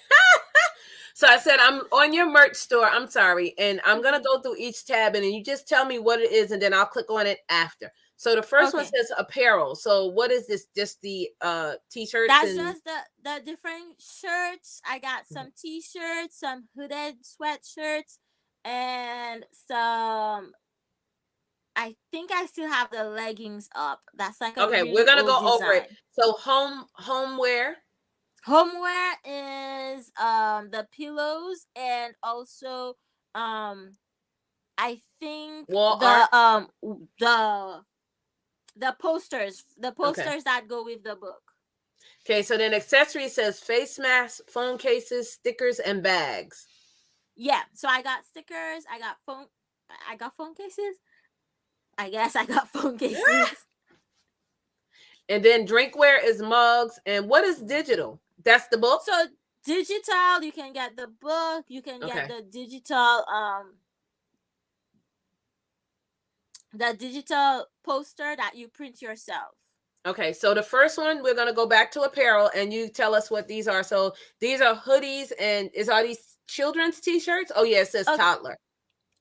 So I said I'm on your merch store. I'm sorry, and I'm gonna go through each tab, and then you just tell me what it is, and then I'll click on it after. So the first one says apparel. So what is this? Just the t-shirts? That's just the different shirts. I got some t-shirts, some hooded sweatshirts, and some. I think I still have the leggings up. That's like a really we're gonna old go over design. it. So homeware. Homeware is the pillows, and also I think Wall art. The posters that go with the book. Okay, so then accessory says face masks, phone cases, stickers, and bags. Yeah, so I got stickers, I got phone cases. I guess I got phone cases. And then drinkware is mugs. And what is digital? That's the book? So digital, you can get the book, you can get the digital poster that you print yourself. Okay, so the first one, we're going to go back to apparel, and you tell us what these are. So these are hoodies, and are these children's t-shirts? Oh, yeah, it says toddler.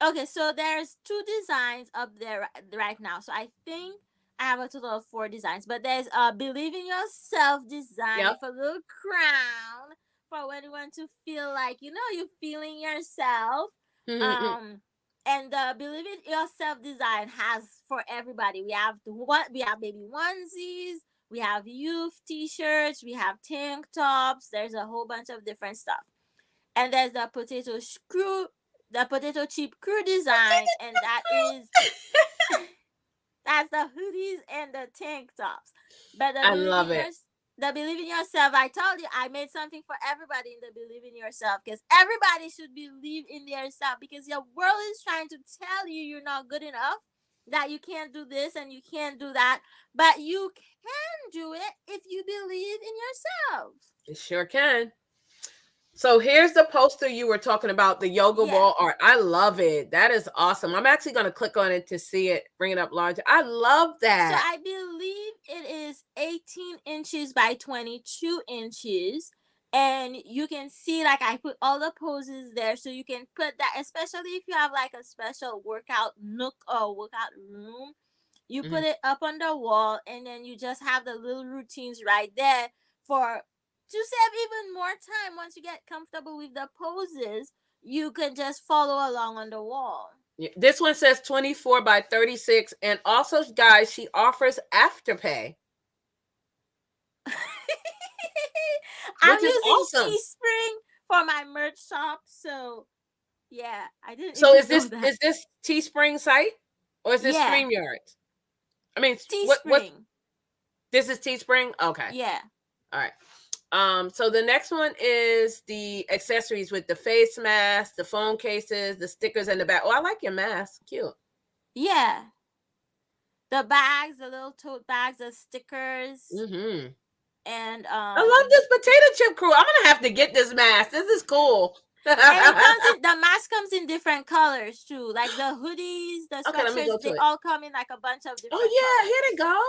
Okay, so there's 2 designs up there right now. So I think I have a total of 4 designs, but there's a Believe in Yourself design with a little crown for when you want to feel like, you're feeling yourself. And the Believe in Yourself design has for everybody. We have baby onesies, we have youth t-shirts, we have tank tops. There's a whole bunch of different stuff. And there's the potato chip crew design, and that's the hoodies and the tank tops. But I love it. The Believe in Yourself, I told you I made something for everybody in the Believe in Yourself, because everybody should believe in themselves, because your world is trying to tell you you're not good enough, that you can't do this and you can't do that, but you can do it if you believe in yourself. It sure can. So here's the poster you were talking about, the yoga wall art. I love it. That is awesome. I'm actually going to click on it to see it, bring it up larger. I love that. So I believe it is 18 inches by 22 inches. And you can see, like, I put all the poses there, so you can put that, especially if you have like a special workout nook or workout room. You put it up on the wall, and then you just have the little routines right there to save even more time. Once you get comfortable with the poses, you can just follow along on the wall. Yeah, this one says 24 by 36. And also, guys, she offers Afterpay. I'm using Teespring for my merch shop. So, yeah, I didn't. So is this Teespring site, or is this Streamyard? I mean, Teespring. This is Teespring? Okay. Yeah. All right. So the next one is the accessories with the face mask, the phone cases, the stickers, and the back. Oh, I like your mask. Cute. Yeah. The bags, the little tote bags, the stickers, Mm-hmm. and I love this potato chip crew. I'm gonna have to get this mask. This is cool. and it comes in, the mask comes in different colors too. Like the hoodies, the Okay, let me go sweatshirts, to they it. all come in like a bunch of Oh different yeah, here colors. they go.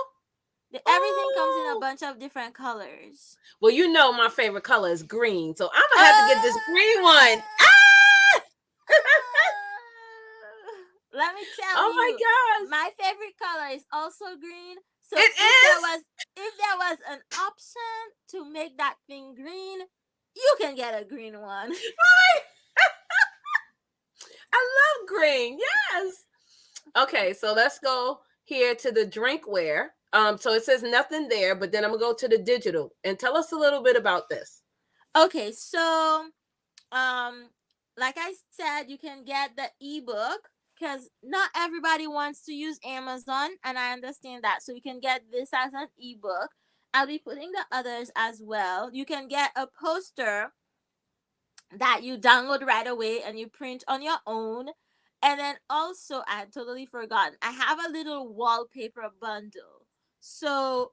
Everything comes in a Oh, bunch of different colors. well, you know my favorite color is green, so I'm gonna have to get this green one. Ah! Let me tell Oh my you, gosh, my favorite color is also green. So it is. if there was an option to make that thing green, you can get a green one. I love green. Yes. Okay, so let's go here to the drinkware. So it says nothing there, but then I'm gonna go to the digital and tell us a little bit about this. Okay, so like I said, you can get the ebook because not everybody wants to use Amazon, and I understand that. So you can get this as an ebook. I'll be putting the others as well. You can get a poster that you download right away and you print on your own. And then also, I had totally forgotten, I have a little wallpaper bundle. So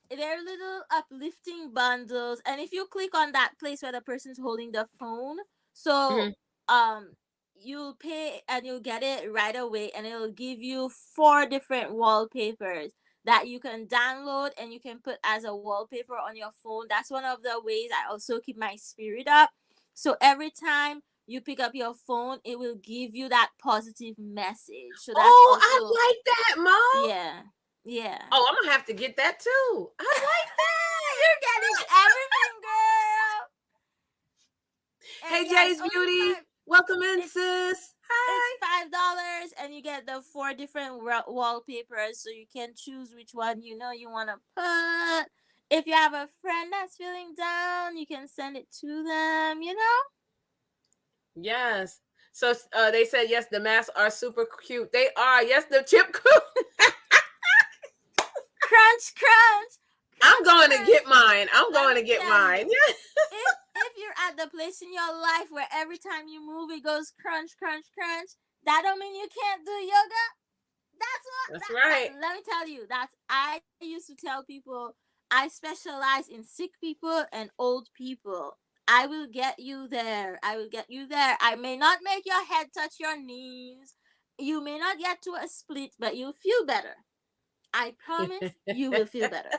they're little uplifting bundles, and if you click on that place where the person's holding the phone, so Mhm. um you'll pay and you'll get it right away, and it'll give you 4 different wallpapers that you can download and you can put as a wallpaper on your phone. That's one of the ways I also keep my spirit up. So every time you pick up your phone, it will give you that positive message. So that's Oh, also, I like that, Mom. yeah, yeah. Oh, I'm gonna have to get that too. I like You're getting everything, girl. that. And Hey, yeah, it's Jay's only Beauty, five. welcome in, It's sis. it's Hi. $5, and you get the 4 different wallpapers, so you can choose which one you want to put. If you have a friend that's feeling down, you can send it to them. Yes. So they said yes, the masks are super cute. They are. Yes, the chip crew. Crunch, crunch, I'm crunch, going to crunch. get mine. I'm Let going me to get tell mine. you, if you're at the place in your life where every time you move it goes crunch, crunch, crunch, that don't mean you can't do yoga. That's what That's right. let me tell you. That's I used to tell people, I specialize in sick people and old people. I will get you there. I will get you there. I may not make your head touch your knees. You may not get to a split, but you'll feel better. I promise you will feel better.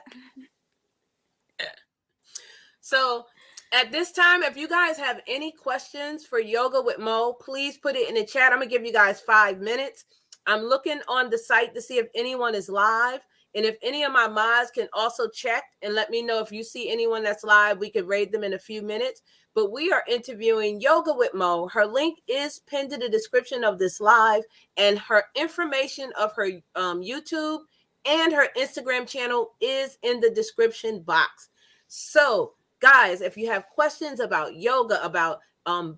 So at this time, if you guys have any questions for Yoga with Mo, please put it in the chat. I'm going to give you guys 5 minutes. I'm looking on the site to see if anyone is live. And if any of my mods can also check and let me know if you see anyone that's live, we could raid them in a few minutes. But we are interviewing Yoga with Mo. Her link is pinned in the description of this live, and her information of her YouTube and her Instagram channel is in the description box. So, guys, if you have questions about yoga, about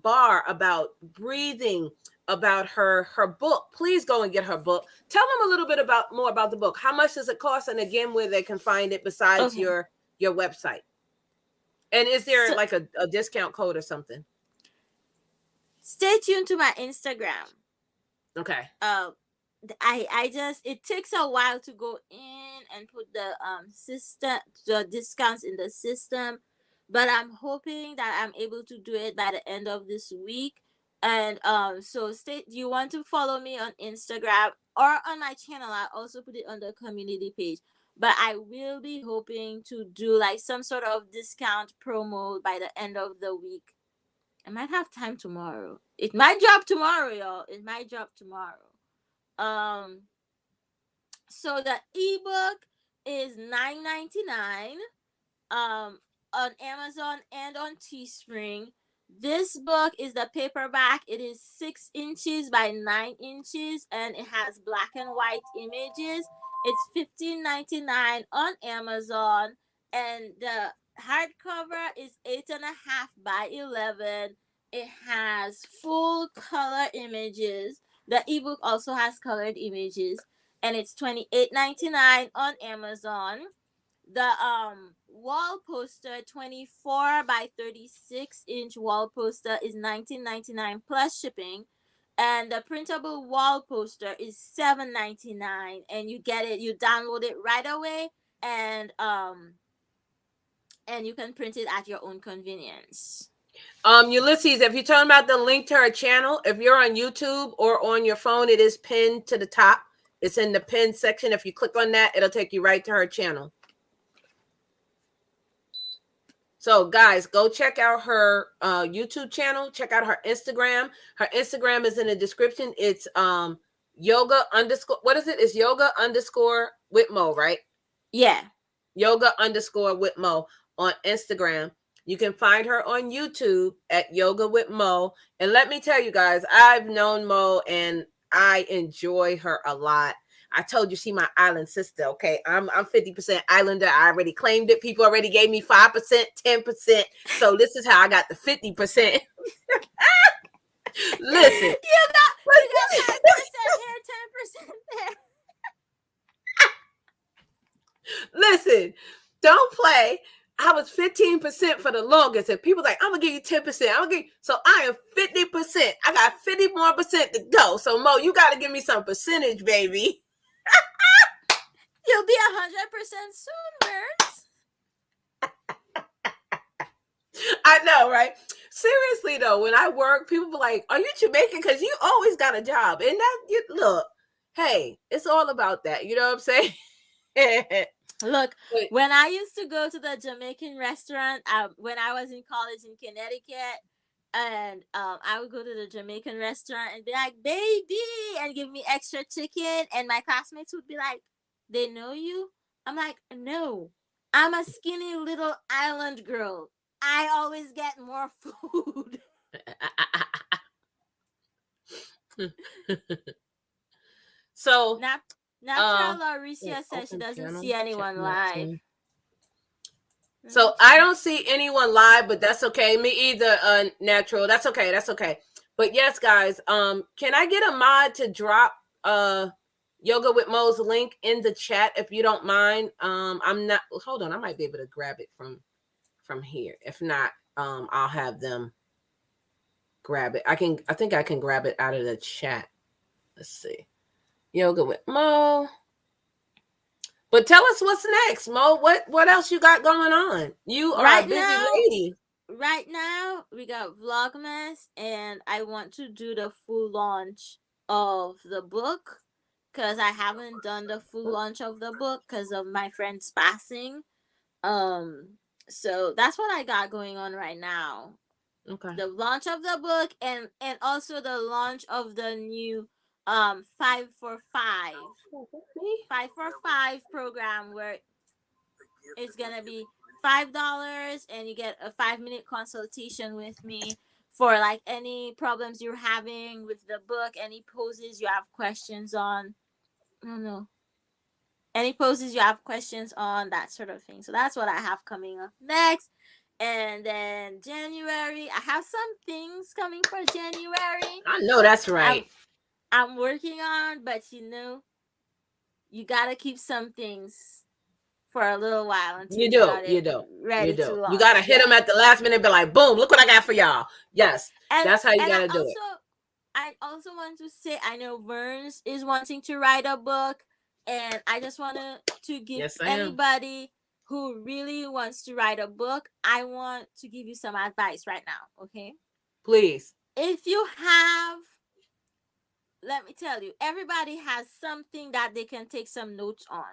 bar, about breathing, about her book, please go and get her book. Tell them a little bit more about the book. How much does it cost, and again, where they can find it besides Okay. your website? And is there So, like a discount code or something? stay tuned to my Instagram. Okay. I just, it takes a while to go in and put the discounts in the system, but I'm hoping that I'm able to do it by the end of this week. And so you want to follow me on Instagram or on my channel. I also put it on the community page, but I will be hoping to do like some sort of discount promo by the end of the week. I might have time tomorrow. It might drop tomorrow, y'all. It might drop tomorrow. um so the ebook is $9.99 on Amazon and on Teespring. This book is the paperback. It is 6 inches by 9 inches, and it has black and white images. It's $15.99 on Amazon, and the hardcover is 8.5 by 11. It has full color images. The ebook also has colored images, and it's $28.99 on Amazon. The wall poster, 24 by 36-inch wall poster, is $19.99 plus shipping, and the printable wall poster is $7.99, and you download it right away, and you can print it at your own convenience. Ulysses, if you're talking about the link to her channel, if you're on YouTube or on your phone, it is pinned to the top. It's in the pinned section. If you click on that, it'll take you right to her channel. So guys, go check out her YouTube channel. Check out her Instagram. Her Instagram is in the description. It's yoga underscore, what is it? It's yoga underscore Whitmo, right? Yeah. Yoga underscore Whitmo on Instagram. You can find her on YouTube at Yoga with Mo. And let me tell you guys, I've known Mo and I enjoy her a lot. I told you she my island sister, okay? I'm 50% islander. I already claimed it. People already gave me 5%, 10%. So this is how I got the 50%. Listen. You got 5% here, 10% there. Listen, don't play. I was 15% for the longest, and people like, I'm gonna give you 10%. I'm gonna give you, so I am 50%. I got 50 more percent to go. So Mo, you gotta give me some percentage, baby. You'll be 100% soon, Vernes. I know, right? Seriously though, when I work, people be like, "Are you Jamaican? Because you always got a job." And that, you look, hey, it's all about that. You know what I'm saying? Look, when I used to go to the Jamaican restaurant, when I was in college in Connecticut, and I would go to the Jamaican restaurant and be like, "Baby," and give me extra chicken, and my classmates would be like, "They know you?" I'm like, "No, I'm a skinny little island girl. I always get more food." So Natural Lucia says she doesn't see anyone live. So I don't see anyone live, but that's okay. Me either, Natural. That's okay. That's okay. But yes, guys, can I get a mod to drop Yoga with Mo's link in the chat if you don't mind? I'm not, hold on, I might be able to grab it from here. If not, I'll have them grab it. I think I can grab it out of the chat. Let's see. Yoga with Mo. But tell us what's next, Mo. What else you got going on? You are a busy lady. Right now, we got Vlogmas, and I want to do the full launch of the book because I haven't done the full launch of the book because of my friend's passing. So that's what I got going on right now. Okay. The launch of the book and also the launch of the new 5 for 5 program, where it's gonna be $5 and you get a 5-minute consultation with me for like any problems you're having with the book, any poses you have questions on. I don't know. Any poses you have questions on, that sort of thing. So that's what I have coming up next. And then January, I have some things coming for January. I know that's right. I'm working on, but you gotta keep some things for a little while until you do. Ready to launch. You gotta hit them at the last minute, be like, boom, look what I got for y'all. Yes, that's how you gotta do it. I also want to say, I know Vernes is wanting to write a book, and I just want to give anybody who really wants to write a book, I want to give you some advice right now, okay? Please. If you have, let me tell you, everybody has something that they can take some notes on.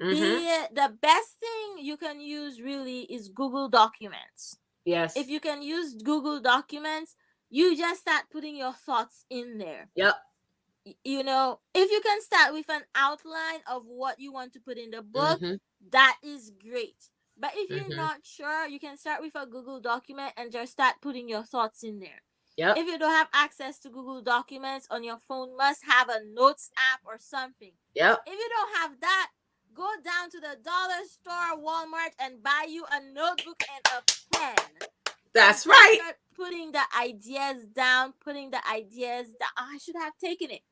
Mm-hmm. The best thing you can use really is Google Documents. Yes. If you can use Google Documents, you just start putting your thoughts in there. Yep. You know, if you can start with an outline of what you want to put in the book, that is great. But if you're not sure, you can start with a Google document and just start putting your thoughts in there. Yep. If you don't have access to Google Documents on your phone, must have a notes app or something. Yep. If you don't have that, go down to the dollar store, Walmart, and buy you a notebook and a pen. That's right. Start putting the ideas down, I should have taken it.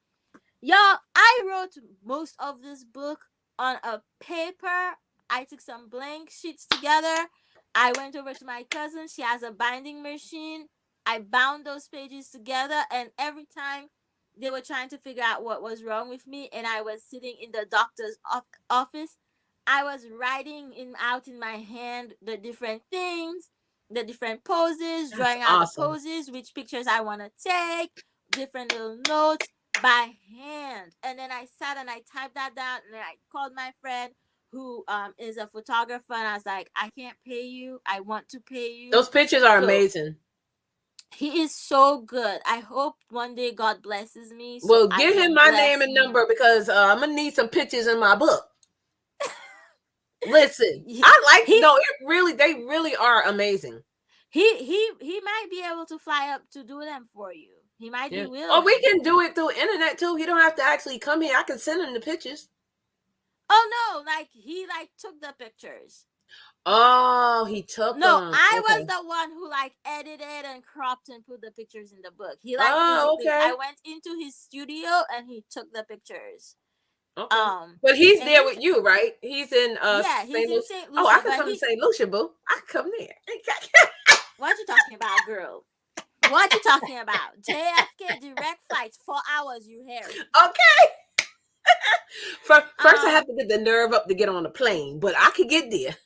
Y'all, I wrote most of this book on a paper I took some blank sheets together. I went over to my cousin. She has a binding machine. I bound those pages together, and every time they were trying to figure out what was wrong with me, and I was sitting in the doctor's office, I was writing out in my hand the different things, the different poses, That's drawing out the awesome. poses, which pictures I want to take, different little notes by hand. And then I sat and I typed that down, and then I called my friend who is a photographer, and I was like, I can't pay you. I want to pay you. Those pictures are So, amazing. he is so good. I hope one day God blesses me. So Well, I give can him my bless name and you. number because I'm gonna need some pictures in my book. Listen, they really are amazing. He might be able to fly up to do them for you. He might be willing. Or we can do it through internet too. He don't have to actually come here. I can send him the pictures. Oh no, like he took the pictures. Oh, he took them. I was the one who edited and cropped and put the pictures in the book. He physically, I went into his studio and he took the pictures. Okay. But he's there with you, right? He's in he's in St. Lucia. Oh, I can come to St. Lucia, boo. I can come there. What you talking about, girl? What you talking about? JFK direct flights, 4 hours, you hear? Okay. First I have to get the nerve up to get on the plane, but I could get there.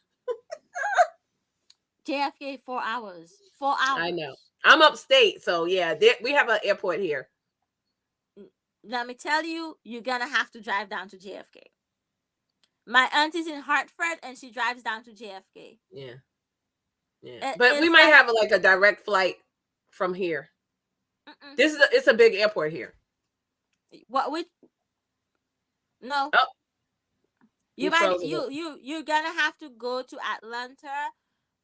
JFK 4 hours. 4 hours. I know. I'm upstate, so yeah, we have an airport here. Let me tell you, you're gonna have to drive down to JFK. My auntie's in Hartford, and she drives down to JFK. Yeah. But we might have a direct flight from here. It's a big airport here. What? Which? No. Oh. You're gonna have to go to Atlanta,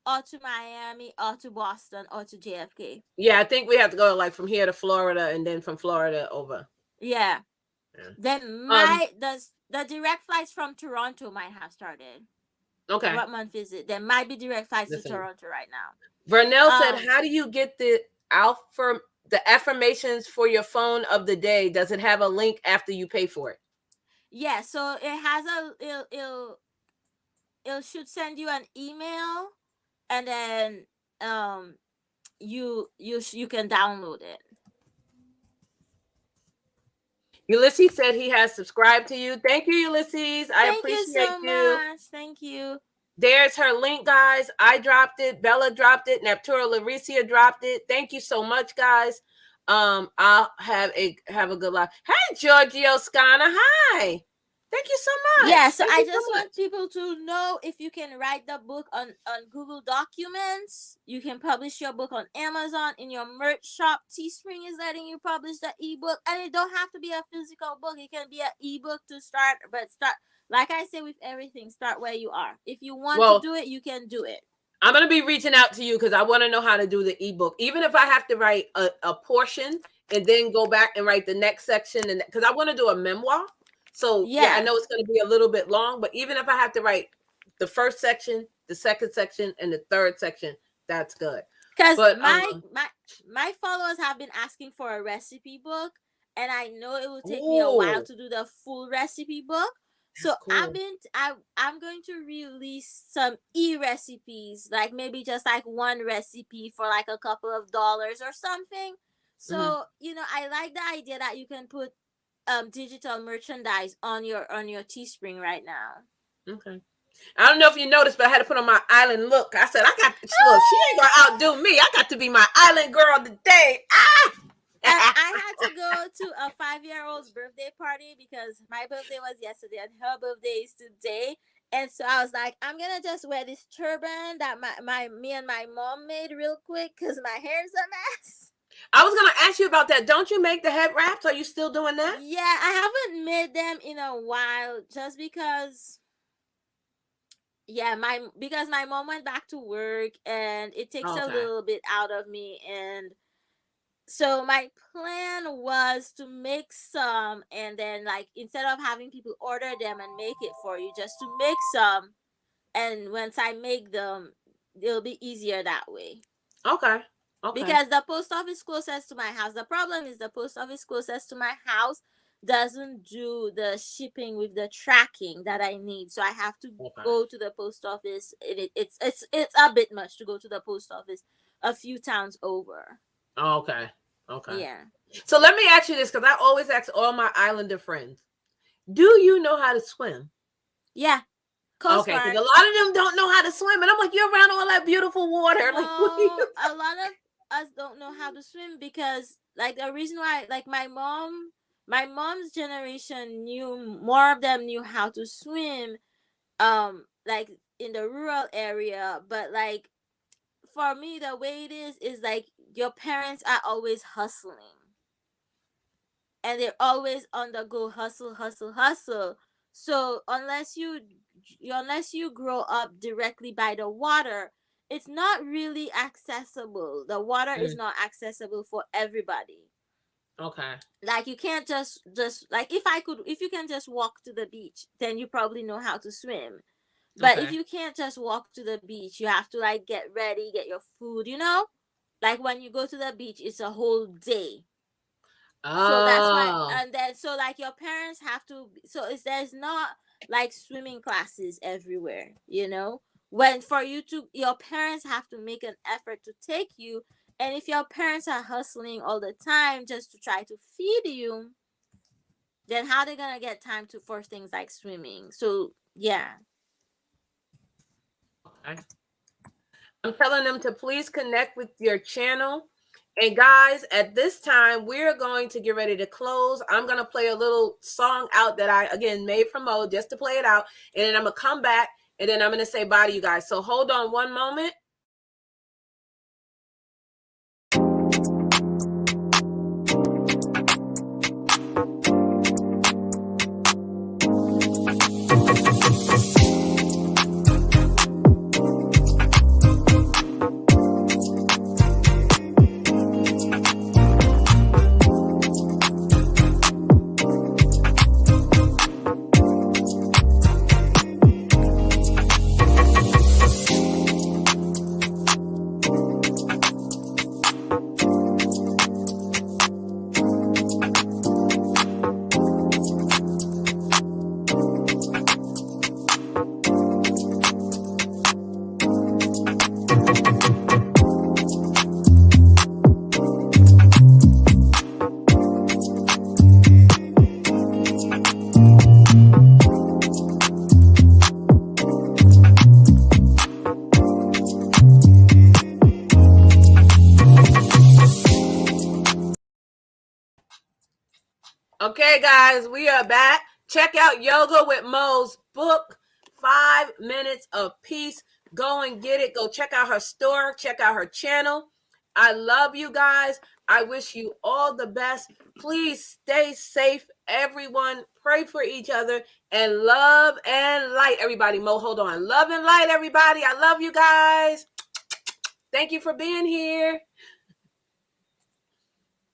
or to Miami, or to Boston, or to JFK. Yeah, I think we have to go from here to Florida, and then from Florida over. Yeah. Then the direct flights from Toronto might have started. Okay. What month is it? There might be direct flights to Toronto right now. Vernell said, "How do you get the affirmations for your phone of the day? Does it have a link after you pay for it?" Yeah, so it has it should send you an email, and then you can download it. Ulysses said he has subscribed to you. Thank you, Ulysses. I appreciate you so much. Thank you. There's her link, guys. I dropped it. Bella dropped it. Neptura Lauricia dropped it. Thank you so much, guys. I'll have a good life. Hey, Giorgio Scana. Hi. Thank you so much. Yeah, so I just want people to know, if you can write the book on Google Documents, you can publish your book on Amazon in your merch shop. Teespring is letting you publish the ebook, and it don't have to be a physical book. It can be an ebook to start, but start, like I say with everything, start where you are. If you want to do it, you can do it. I'm going to be reaching out to you because I want to know how to do the ebook. Even if I have to write a portion and then go back and write the next section, and because I want to do a memoir. So yeah, I know it's going to be a little bit long, but even if I have to write the first section, the second section, and the third section, that's good. Because my followers have been asking for a recipe book, and I know it will take me a while to do the full recipe book. So cool. I'm going to release some recipes, like maybe just one recipe for a couple of dollars or something. So I like the idea that you can put digital merchandise on your Teespring right now. Okay. I don't know if you noticed, but I had to put on my island look. I said, look, she ain't gonna outdo me. I got to be my island girl today. I had to go to a 5-year-old's birthday party because my birthday was yesterday and her birthday is today. And so I was like, I'm gonna just wear this turban that me and my mom made real quick because my hair's a mess. I was gonna ask you about that. Don't you make the head wraps? Are you still doing that? Yeah, I haven't made them in a while, just because. Yeah, because my mom went back to work and it takes a little bit out of me, and so my plan was to make some, and then instead of having people order them and make it for you, just to make some, and once I make them, it'll be easier that way. Okay. Because the post office closest to my house. The problem is the post office closest to my house doesn't do the shipping with the tracking that I need. So I have to go to the post office. It's a bit much to go to the post office a few towns over. Oh, okay. Okay. Yeah. So let me ask you this, because I always ask all my islander friends, do you know how to swim? Yeah. Coast okay, because a lot of them don't know how to swim, and I'm like, you're around all that beautiful water. No, like, a lot of us don't know how to swim because, like, the reason why, like, my mom's generation more of them knew how to swim, like in the rural area, but like for me, the way it is like your parents are always hustling, and they're always on the go, hustle, hustle, hustle. So unless you grow up directly by the water, it's not really accessible. The water is not accessible for everybody. Okay. Like you can't just like if you can just walk to the beach, then you probably know how to swim. But if you can't just walk to the beach, you have to like get ready, get your food, Like when you go to the beach, it's a whole day. Oh. So that's why, and then so like your parents have to. So there's not like swimming classes everywhere, When for you to, your parents have to make an effort to take you, and if your parents are hustling all the time just to try to feed you, then how they gonna get time for things like swimming? So yeah. Okay. I'm telling them to please connect with your channel. And guys, at this time, we're going to get ready to close. I'm going to play a little song out that I, again, made from Mo just to play it out. And then I'm going to come back and then I'm going to say bye to you guys. So hold on one moment. Okay, guys, we are back. Check out Yoga with Mo's book, 5 Minutes of Peace. Go and get it. Go check out her store. Check out her channel. I love you guys. I wish you all the best. Please stay safe, everyone. Pray for each other. And love and light, everybody. Mo, hold on. Love and light, everybody. I love you guys. Thank you for being here.